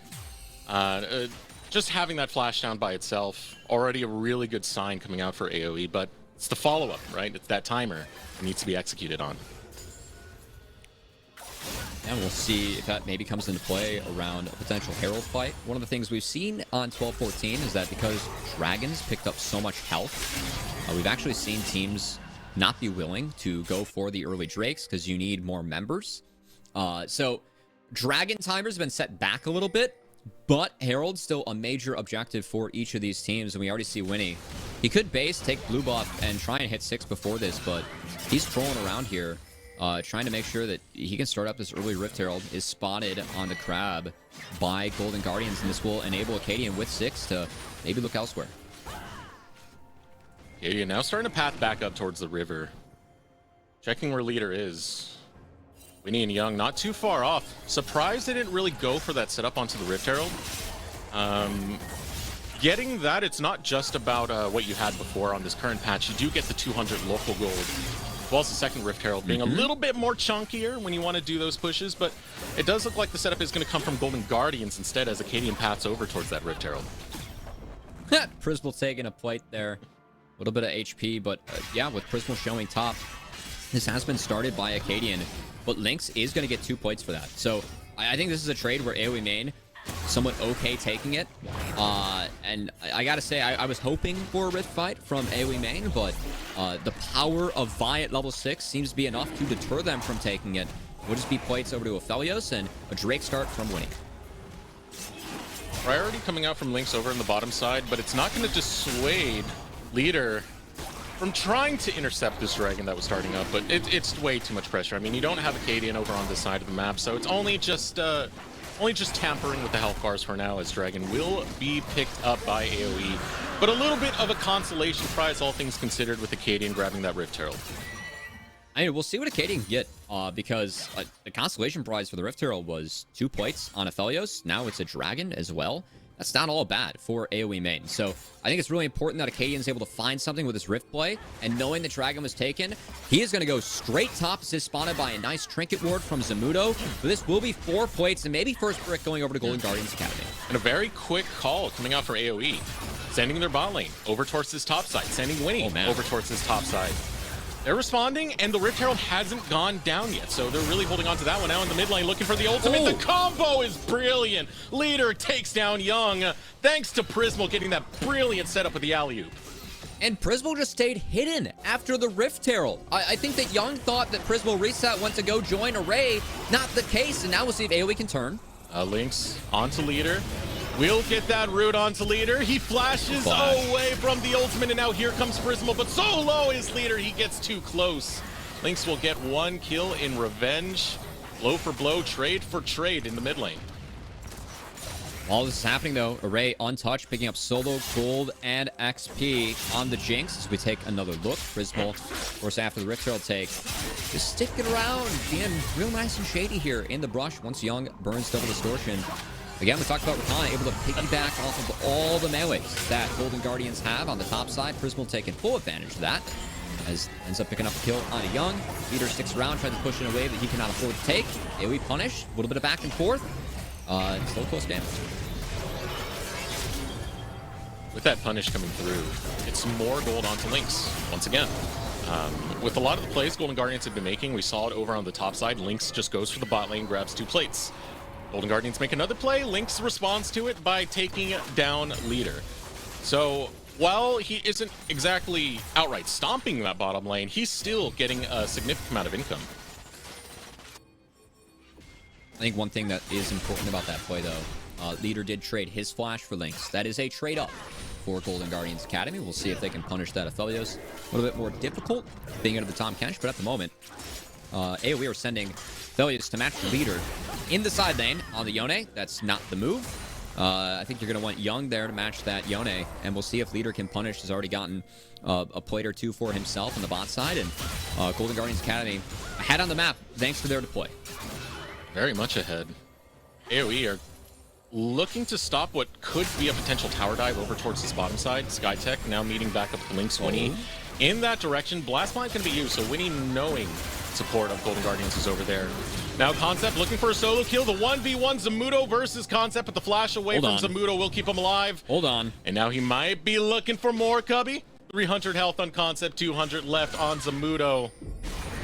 Just having that flash down by itself, already a really good sign coming out for AOE, but it's the follow-up, right? It's that timer that needs to be executed on. And we'll see if that maybe comes into play around a potential Herald fight. One of the things we've seen on 12-14 is that because Dragons picked up so much health, we've actually seen teams not be willing to go for the early Drakes because you need more members. So Dragon timers have been set back a little bit, but Herald's still a major objective for each of these teams, and we already see Winnie. He could base, take blue buff, and try and hit 6 before this, but he's trolling around here. Trying to make sure that he can start up this early Rift Herald, is spotted on the crab by Golden Guardians, and this will enable Acadian with 6 to maybe look elsewhere. Acadian now starting to path back up towards the river. Checking where leader is. Winnie and Young not too far off. Surprised they didn't really go for that setup onto the Rift Herald. Getting that, it's not just about what you had before on this current patch. You do get the 200 local gold, as well as the second Rift Herald being a little bit more chunkier when you want to do those pushes, but it does look like the setup is going to come from Golden Guardians instead as Acadian paths over towards that Rift Herald. Prismal taking a plate there. A little bit of HP, but yeah, with Prismal showing top, this has been started by Acadian, but Lynx is going to get 2 plates for that. So I think this is a trade where AoE main somewhat okay taking it. And I gotta say, I was hoping for a Rift fight from AoE main, but the power of Vi at level 6 seems to be enough to deter them from taking it. We'll just be plates over to Aphelios and a Drake start from Winnie. Priority coming out from Lynx over in the bottom side, but it's not going to dissuade Leader from trying to intercept this dragon that was starting up, but it's way too much pressure. I mean, you don't have Acadian over on this side of the map, so it's only just tampering with the health bars for now, as Dragon will be picked up by AoE. But a little bit of a consolation prize, all things considered, with Acadian grabbing that Rift Herald. I mean, we'll see what Acadian can get, because the consolation prize for the Rift Herald was 2 plates on Aphelios. Now it's a dragon as well. That's not all bad for AoE main. So I think it's really important that Acadian's able to find something with his Rift play, and knowing the dragon was taken, he is going to go straight top, assist spotted by a nice trinket ward from Zamudo. But this will be 4 plates, and maybe first brick going over to Golden Guardians Academy. And a very quick call coming out for AoE, sending their bot lane over towards this top side, sending Winnie over towards this top side. They're responding, and the Rift Herald hasn't gone down yet, so they're really holding on to that one now in the mid lane, looking for the ultimate. The combo is brilliant. Leader takes down Young, thanks to Prismal getting that brilliant setup with the alley-oop. And Prismal just stayed hidden after the Rift Herald. I think that Young thought that Prismal reset went to go join Array. Not the case, and now we'll see if AoE can turn. Lynx onto Leader. We'll get that root onto Leader. He flashes away from the ultimate, and now here comes Prismal, but so low is Leader, he gets too close. Lynx will get 1 kill in revenge. Blow for blow, trade for trade in the mid lane. While this is happening, though, Array untouched, picking up solo, gold, and XP on the Jinx as we take another look. Prismal, of course, after the Rift Herald take, just sticking around, being real nice and shady here in the brush once Young burns double distortion. Again, we talked about Rakan able to piggyback off of all the melees that Golden Guardians have on the top side. Prismal taking full advantage of that, as ends up picking up a kill on a Young. Leader sticks around, trying to push in a wave that he cannot afford to take. AoE punish, a little bit of back and forth. Still close damage. With that punish coming through, it's more gold onto Lynx once again. With a lot of the plays Golden Guardians have been making, we saw it over on the top side. Lynx just goes for the bot lane, grabs 2 plates. Golden Guardians make another play. Lynx responds to it by taking down Leader. So while he isn't exactly outright stomping that bottom lane, he's still getting a significant amount of income. I think one thing that is important about that play, though, Leader did trade his flash for Lynx. That is a trade up for Golden Guardians Academy. We'll see if they can punish that Aphelios. A little bit more difficult being under the Tom Kench, but at the moment, AoE are sending Aphelios to match the Leader in the side lane on the Yone. That's not the move. I think you're going to want Young there to match that Yone, and we'll see if Leader can punish. He's already gotten a plate or 2 for himself on the bot side, and Golden Guardians Academy ahead on the map thanks to their deploy. Very much ahead. AoE are looking to stop what could be a potential tower dive over towards this bottom side. Skytech now meeting back up with Lynx Winnie in that direction. Blast Blind can be used, so Winnie, knowing support of Golden Guardians, is over there. Now Concept looking for a solo kill. The 1v1 Zamudo versus Concept, but the flash away from Zamudo will keep him alive. Hold on. And now he might be looking for more, Cubby. 300 health on Concept, 200 left on Zamudo.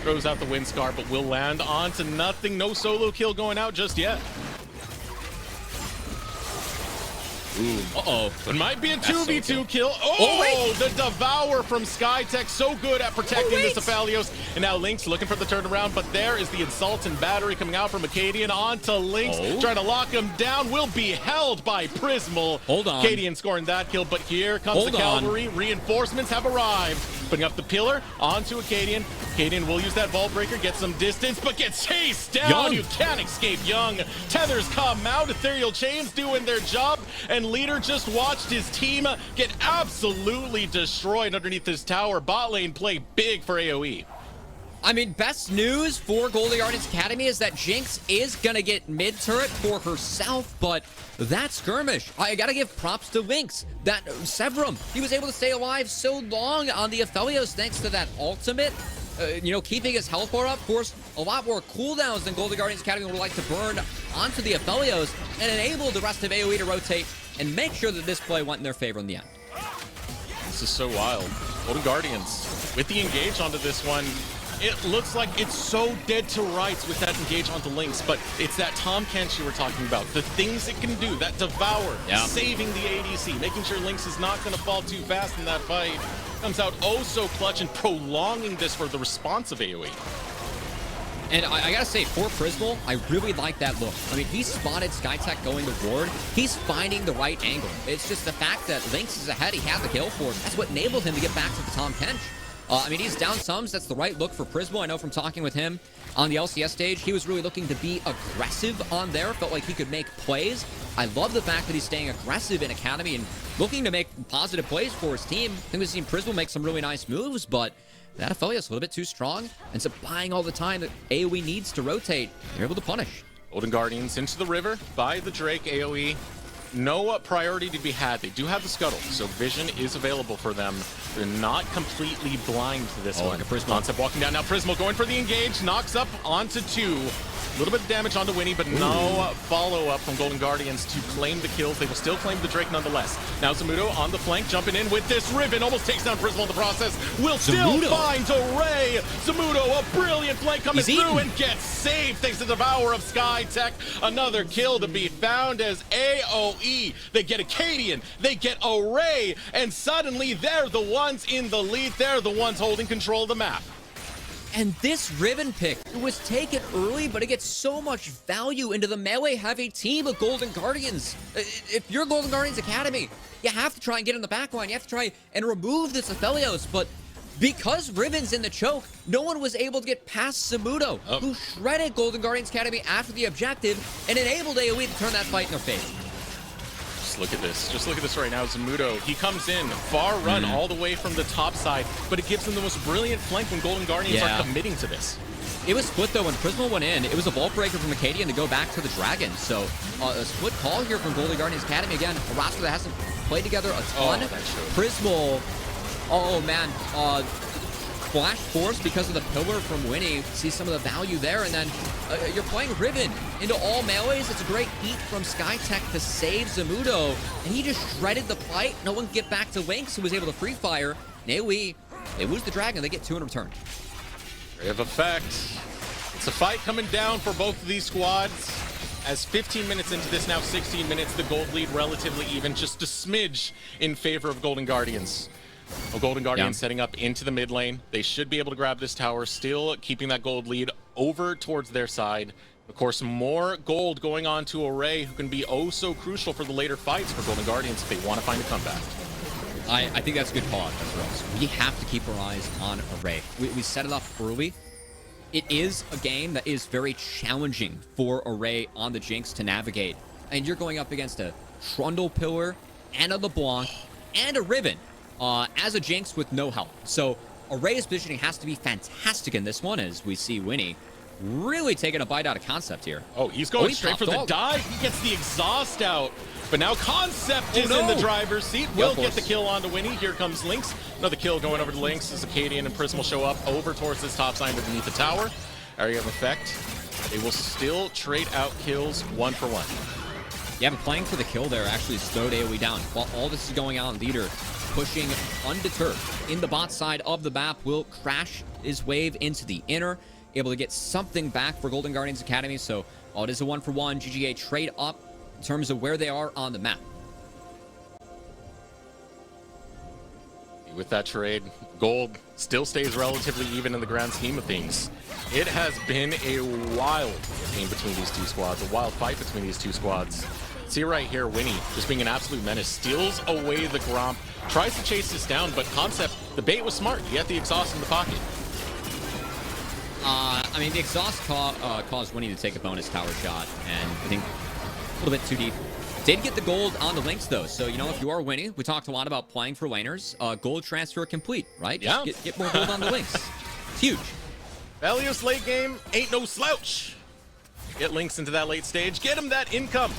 Throws out the wind scar, but will land onto nothing. No solo kill going out just yet. Ooh. Uh-oh. It might be a 2v2 kill. Oh, the Devour from Skytech. So good at protecting this Aphelios. And now Lynx looking for the turnaround, but there is the Insult and Battery coming out from Acadian onto Lynx. Trying to lock him down. Will be held by Prismal. Hold on. Acadian scoring that kill, but here comes the cavalry. Reinforcements have arrived. Putting up the pillar onto Acadian. Acadian will use that Vault Breaker, get some distance, but gets chased down. You can't escape Young. Tethers come out. Ethereal Chains doing their job, and Leader just watched his team get absolutely destroyed underneath this tower. Bot lane play big for AoE. I mean, best news for Golden Guardians Academy is that Jinx is going to get mid-turret for herself, but that skirmish, I got to give props to Lynx. That Severum, he was able to stay alive so long on the Aphelios thanks to that ultimate. Keeping his health bar up, forced a lot more cooldowns than Golden Guardians Academy would like to burn onto the Aphelios and enable the rest of AoE to rotate and make sure that this play went in their favor in the end. This is so wild. Golden Guardians with the engage onto this one. It looks like it's so dead to rights with that engage onto Lynx, but it's that Tom Kench you were talking about. The things it can do, that devour, saving the ADC, making sure Lynx is not going to fall too fast in that fight. Comes out oh so clutch and prolonging this for the responsive AOE. And I gotta say, for Prismal, I really like that look. I mean, he spotted Skytech going to ward. He's finding the right angle. It's just the fact that Lynx is ahead. He had the kill for him. That's what enabled him to get back to the Tom Kench. I mean, he's down sums. That's the right look for Prismal. I know from talking with him on the LCS stage, he was really looking to be aggressive on there. Felt like he could make plays. I love the fact that he's staying aggressive in Academy and looking to make positive plays for his team. I think we've seen Prismal make some really nice moves, but that Aphelios a little bit too strong. Ends up buying all the time that AoE needs to rotate. They're able to punish. Golden Guardians into the river by the Drake AoE. No priority to be had. They do have the scuttle, so vision is available for them. They're not completely blind to this one. Like a Prismal. Concept walking down now. Prismal going for the engage, knocks up onto 2. A little bit of damage onto Winnie, but no follow-up from Golden Guardians to claim the kills. They will still claim the Drake nonetheless. Now Zamudo on the flank, jumping in with this Riven. Almost takes down Prismal in the process. Will still find Array. Zamudo, a brilliant flank coming through and gets saved thanks to the Devour of Skytech. Another kill to be found as AOE. They get Acadian, they get Array, and suddenly they're the ones in the lead. They're the ones holding control of the map. And this Riven pick, it was taken early, but it gets so much value into the melee-heavy team of Golden Guardians. If you're Golden Guardians Academy, you have to try and get in the backline. You have to try and remove this Aphelios, but because Riven's in the choke, no one was able to get past Zamudo, who shredded Golden Guardians Academy after the objective and enabled AoE to turn that fight in their favor. Just look at this. Just look at this right now. Zamudo, he comes in, far run all the way from the top side, but it gives them the most brilliant flank when Golden Guardians are committing to this. It was split, though. When Prismal went in, it was a vault breaker from Acadian to go back to the Dragon. So a split call here from Golden Guardians Academy. Again, a roster that hasn't played together a ton. Prismal, oh man, Flash Force because of the pillar from Winnie. See some of the value there, and then you're playing Riven into all melees. It's a great heat from Skytech to save Zamudo, and he just shredded the fight. No one can get back to Lynx, who was able to free fire. AoE, they lose the Dragon, they get 2 in return. Ray of Effect. It's a fight coming down for both of these squads. As 15 minutes into this, now 16 minutes, the gold lead relatively even, just a smidge in favor of Golden Guardians. Well, Golden Guardians setting up into the mid lane. They should be able to grab this tower, still keeping that gold lead over towards their side. Of course, more gold going on to Array, who can be oh so crucial for the later fights for Golden Guardians if they want to find a comeback. I think that's a good call out for us. We have to keep our eyes on Array. We set it up early. It is a game that is very challenging for Array on the Jinx to navigate. And you're going up against a Trundle Pillar and a LeBlanc and a Riven as a Jinx with no help. So Array's positioning has to be fantastic in this one, as we see Winnie really taking a bite out of Concept here. Oh, he's going straight for the dive. He gets the exhaust out. But now Concept is in the driver's seat. Will get the kill onto Winnie. Here comes Lynx. Another kill going over to Lynx as Acadian and Prismal show up over towards this top side underneath the tower. Area of Effect. They will still trade out kills 1 for 1. Yeah, but playing for the kill there actually slowed AoE down. While all this is going on, Leader pushing undeterred in the bot side of the map, will crash his wave into the inner, able to get something back for Golden Guardians Academy. So it is a 1 for 1. GGA trade up in terms of where they are on the map. With that trade, gold still stays relatively even in the grand scheme of things. It has been a wild game between these two squads, a wild fight between these two squads. See right here, Winnie just being an absolute menace, steals away the Gromp, tries to chase this down, but Concept, the bait was smart. He had the exhaust in the pocket. I mean, the exhaust caused Winnie to take a bonus tower shot, and I think a little bit too deep. Did get the gold on the Lynx, though, so, you know, if you are Winnie, we talked a lot about playing for laners. Gold transfer complete, right? Yeah. Just get more gold on the Lynx. It's huge. Valios late game ain't no slouch. Get Lynx into that late stage. Get him that income.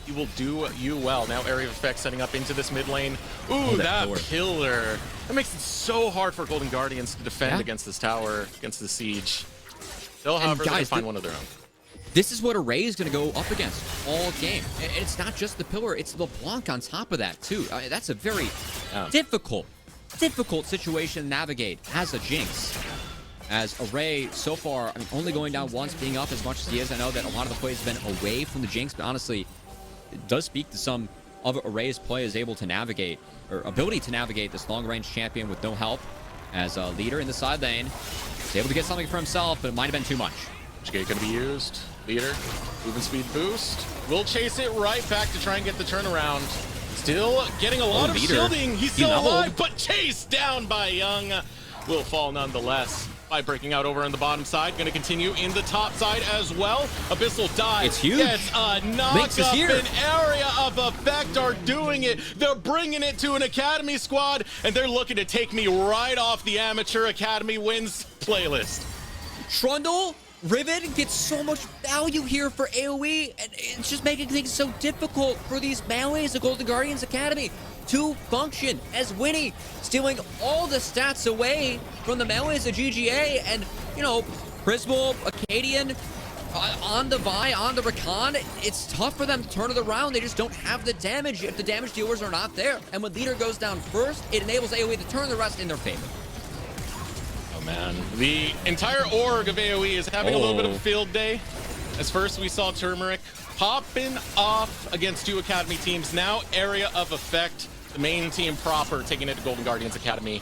He will do you well. Now Area of Effect setting up into this mid lane. Ooh, that pillar. That makes it so hard for Golden Guardians to defend against this tower, against the siege. They'll, however, find one of their own. this is what Array is going to go up against all game. And it's not just the pillar, it's the Blanc on top of that too. That's a very difficult situation to navigate as a Jinx. As Array, so far, only going down once, being up as much as he is. I know that a lot of the plays have been away from the Jinx, but honestly, it does speak to some of Array's play is able to navigate, or ability to navigate this long-range champion with no help. As a leader in the side lane, he's able to get something for himself, but it might have been too much. GGA going to be used. Leader, movement speed boost. We'll chase it right back to try and get the turnaround. Still getting a lot of shielding. He's still alive, but chased down by Young. Will fall nonetheless by breaking out over on the bottom side. Going to continue in the top side as well. Abyssal dive. It's huge. Gets a knock up. An area of effect are doing it. They're bringing it to an Academy squad, and they're looking to take me right off the Amateur Academy wins playlist. Trundle, Riven gets so much value here for AOE, and it's just making things so difficult for these melees of Golden Guardians Academy to function as Winnie, stealing all the stats away from the melees of GGA, and, you know, Prismal, Acadian, on the Vi, on the Rakan, it's tough for them to turn it around. They just don't have the damage if the damage dealers are not there. And when Leader goes down first, it enables AOE to turn the rest in their favor. Oh man, the entire org of AOE is having a little bit of a field day. As first we saw Turmeric popping off against two Academy teams. Now Area of Effect, the main team proper, taking it to Golden Guardians Academy.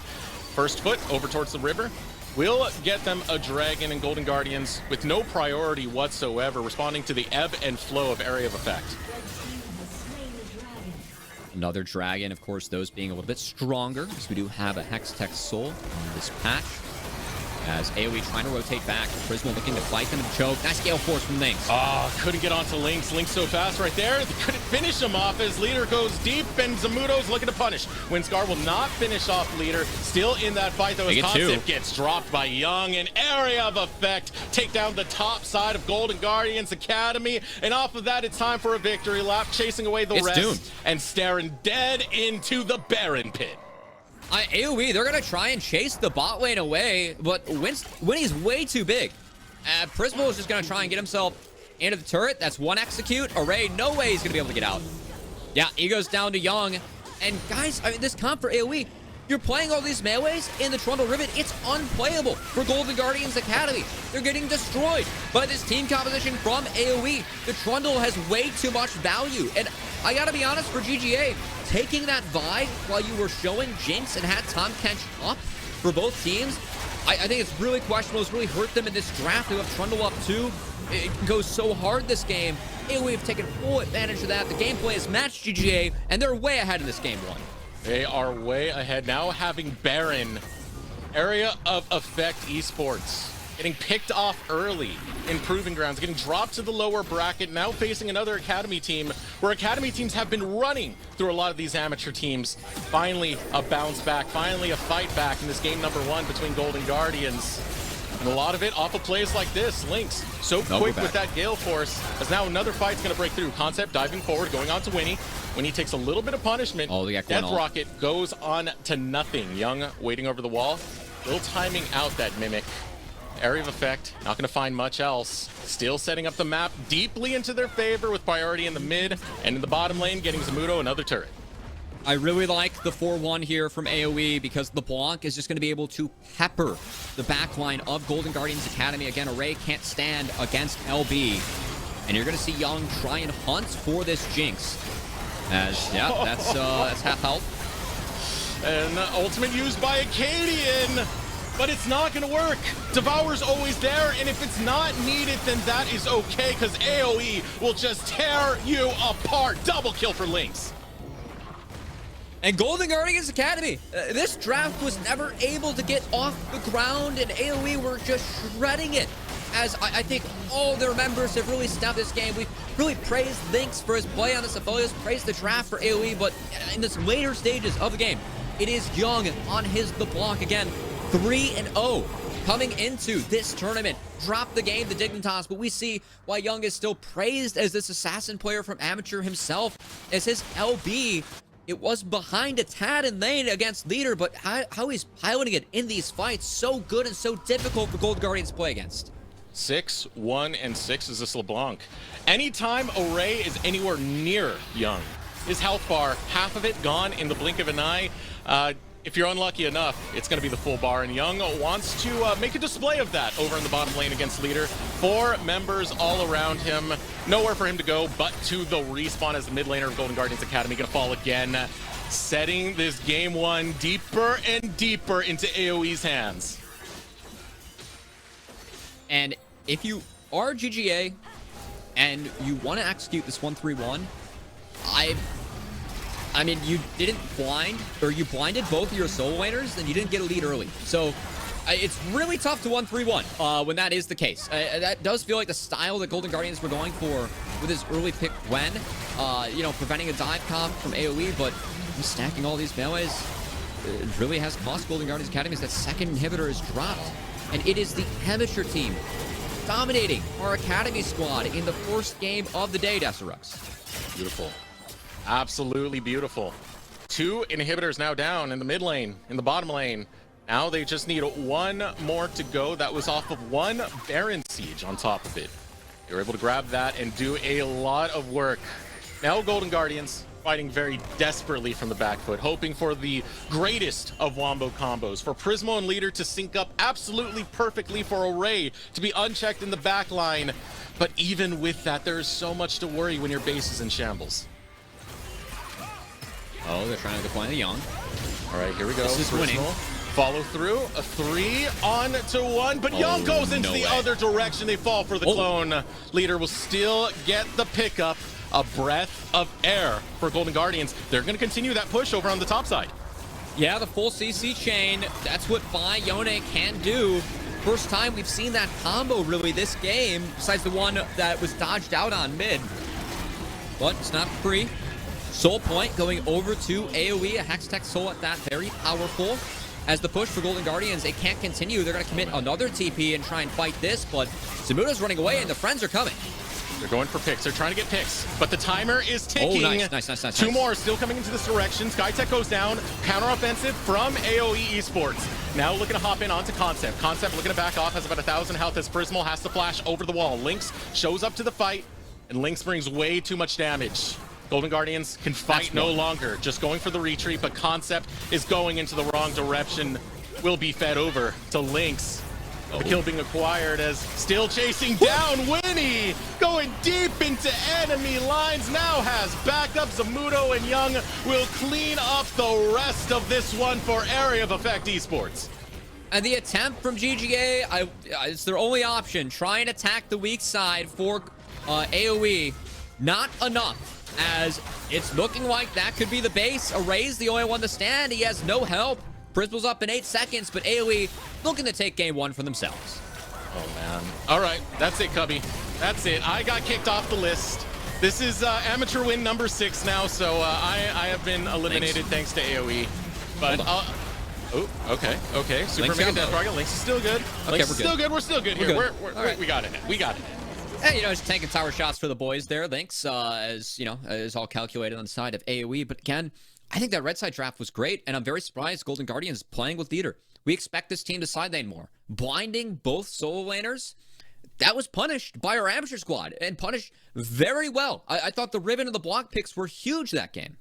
First foot over towards the river. We'll get them a dragon, and Golden Guardians with no priority whatsoever, responding to the ebb and flow of Area of Effect. Another dragon, of course, those being a little bit stronger, because we do have a Hextech Soul on this patch. As AOE trying to rotate back, Prismal looking to fight them and choke. Nice Gale Force from Lynx. Couldn't get onto Lynx. Lynx so fast right there. They couldn't finish him off as Leader goes deep, and Zamudo's looking to punish. Windscar will not finish off Leader. Still in that fight, though, as Concept gets dropped by Young. An Area of Effect. Take down the top side of Golden Guardians Academy. And off of that, it's time for a victory lap, chasing away the rest doomed. and staring dead into the Baron Pit. AOE, they're going to try and chase the bot lane away, but Winnie's way too big. Prismal is just going to try and get himself into the turret. That's one execute. Array, no way he's going to be able to get out. Yeah, he goes down to Young. And guys, I mean, this comp for AOE, you're playing all these melees in the Trundle Rivet. It's unplayable for Golden Guardians Academy. They're getting destroyed by this team composition from AOE. The Trundle has way too much value. And I gotta be honest, for GGA, taking that Vi while you were showing Jinx and had Tom Kench up for both teams, I think it's really questionable. It's really hurt them in this draft. They have Trundle up too. It goes so hard this game. AOE have taken full advantage of that. The gameplay has matched GGA, and they're way ahead in this game one. They are way ahead now, having Baron. Area of Effect Esports getting picked off early in Proving Grounds, getting dropped to the lower bracket, now facing another Academy team, where Academy teams have been running through a lot of these amateur teams. Finally, a bounce back, finally a fight back in this game number one between Golden Guardians. And a lot of it off of plays like this. Lynx, so quick with that Gale Force, as now another fight's going to break through. Concept diving forward, going on to Winnie. Winnie takes a little bit of punishment. Death Rocket goes on to nothing. Young waiting over the wall, still timing out that Mimic. Area of Effect, not going to find much else. Still setting up the map deeply into their favor with priority in the mid and in the bottom lane, getting Zamudo another turret. I really like the 4-1 here from AOE because LeBlanc is just going to be able to pepper the backline of Golden Guardians Academy. Again, Array can't stand against LB. And you're going to see Young try and hunt for this Jinx. As, yeah, that's half health. And ultimate used by Acadian. But it's not going to work. Devour's always there, and if it's not needed, then that is okay, because AOE will just tear you apart. Double kill for Lynx. And Golden Guardians Academy, this draft was never able to get off the ground, and AOE were just shredding it. As I think all their members have really stepped this game. We've really praised Lynx for his play on this affiliate, praised the draft for AOE, but in this later stages of the game, it is Young on his LeBlanc again. 3-0 coming into this tournament. Dropped the game, the Dignitas, but we see why Young is still praised as this assassin player from Amateur himself, as his LB, it was behind a tad in lane against Leader, but how he's piloting it in these fights, so good and so difficult for Gold Guardians to play against. 6, 1, and 6 is this LeBlanc. Anytime Array is anywhere near Young, his health bar, half of it gone in the blink of an eye. If you're unlucky enough, it's going to be the full bar, and Young wants to make a display of that over in the bottom lane against Leader. 4 members all around him. Nowhere for him to go but to the respawn as the mid laner of Golden Guardians Academy going to fall again, setting this game 1 deeper and deeper into AOE's hands. And if you are GGA and you want to execute this 1-3-1, I mean, you didn't blind, or you blinded both of your solo laners, and you didn't get a lead early. So it's really tough to 1-3-1 when that is the case. That does feel like the style that Golden Guardians were going for with his early pick Gwen, you know, preventing a dive comp from AoE, but stacking all these melees, it really has cost Golden Guardians Academy as that second inhibitor is dropped. And it is the amateur team dominating our Academy squad in the first game of the day, Desirux. Beautiful. Absolutely beautiful. 2 inhibitors now down in the mid lane, in the bottom lane. Now they just need 1 more to go. That was off of 1 Baron Siege on top of it. They were able to grab that and do a lot of work. Now Golden Guardians fighting very desperately from the back foot, hoping for the greatest of wombo combos, for Prismo and Leader to sync up absolutely perfectly, for Array to be unchecked in the back line. But even with that, there's so much to worry when your base is in shambles. Oh, they're trying to deploy the Young. All right, here we go. This is winning. Follow through. A 3 on to 1, but Young goes into the other direction. They fall for the clone. Leader will still get the pickup. A breath of air for Golden Guardians. They're going to continue that push over on the top side. Yeah, the full CC chain. That's what Yone can do. First time we've seen that combo really this game, besides the one that was dodged out on mid. But it's not free. Soul point going over to AoE, a Hextech Soul at that, very powerful. As the push for Golden Guardians, it can't continue. They're going to commit another TP and try and fight this, but Zamudo's running away and the friends are coming. They're going for picks. They're trying to get picks, but the timer is ticking. Oh, nice. 2 more still coming into this direction. Skytech goes down. Counter-offensive from AOE Esports. Now looking to hop in onto Concept. Concept looking to back off, has about 1,000 health as Prismal has to flash over the wall. Lynx shows up to the fight, and Lynx brings way too much damage. Golden Guardians can fight no longer. Just going for the retreat, but Concept is going into the wrong direction. Will be fed over to Lynx. The kill being acquired as still chasing down Winnie, going deep into enemy lines, now has backup. Zamudo and Young will clean up the rest of this one for Area of Effect Esports. And the attempt from GGA, it's their only option. Try and attack the weak side for AoE. Not enough, as it's looking like that could be the base. Array's the only one to stand. He has no help. Prismal's up in 8 seconds, but AoE looking to take game 1 for themselves. Oh, man. All right, that's it, Cubby. That's it. I got kicked off the list. This is amateur win number 6 now, so I have been eliminated thanks to AoE. But, oh, okay. Super Mega Death Target. Lynx is still good. Okay, Lynx is still good. We're still good here. Right. We got it. We got it. And, you know, just tanking tower shots for the boys there. Lynx, as, you know, is all calculated on the side of AoE. But again, I think that red side draft was great, and I'm very surprised Golden Guardians playing with Leader. We expect this team to side lane more. Blinding both solo laners, that was punished by our amateur squad, and punished very well. I thought the Riven and the block picks were huge that game.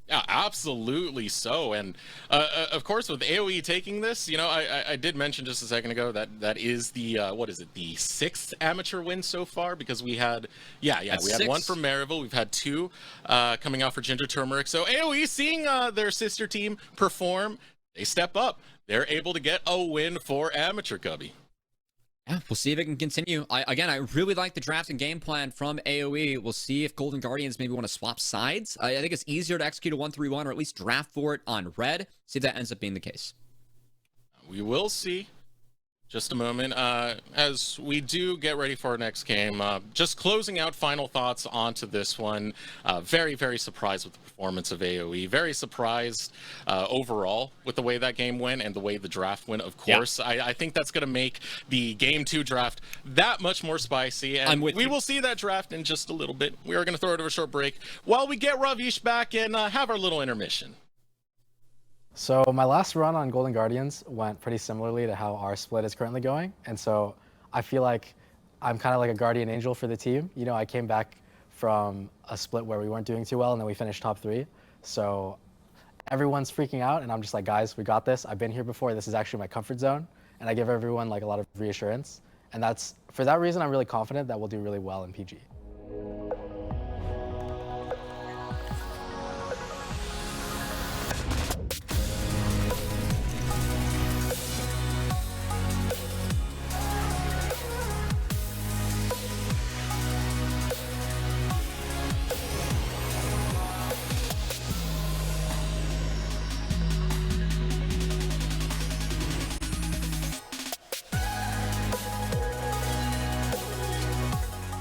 Yeah, absolutely so. And of course, with AoE taking this, you know, I did mention just a second ago that is the what is it, the 6th amateur win so far, because we had we had 1 from Maryville, we've had 2 coming out for Ginger Turmeric. So AoE seeing their sister team perform, they step up. They're able to get a win for amateur, Cubby. Yeah, we'll see if it can continue. I really like the draft and game plan from AoE. We'll see if Golden Guardians maybe want to swap sides. I think it's easier to execute a 1-3-1 or at least draft for it on red. See if that ends up being the case. We will see. Just a moment. As we do get ready for our next game, just closing out final thoughts onto this one. Very, very surprised with the performance of AoE. Very surprised overall with the way that game went and the way the draft went, of course. Yeah. I think that's going to make the Game 2 draft that much more spicy. And we will see that draft in just a little bit. We are going to throw it over a short break while we get Ravish back and have our little intermission. So my last run on Golden Guardians went pretty similarly to how our split is currently going. And so I feel like I'm kind of like a guardian angel for the team. You know, I came back from a split where we weren't doing too well, and then we finished top 3. So everyone's freaking out, and I'm just like, guys, we got this. I've been here before. This is actually my comfort zone, and I give everyone like a lot of reassurance. And that's for that reason, I'm really confident that we'll do really well in PG.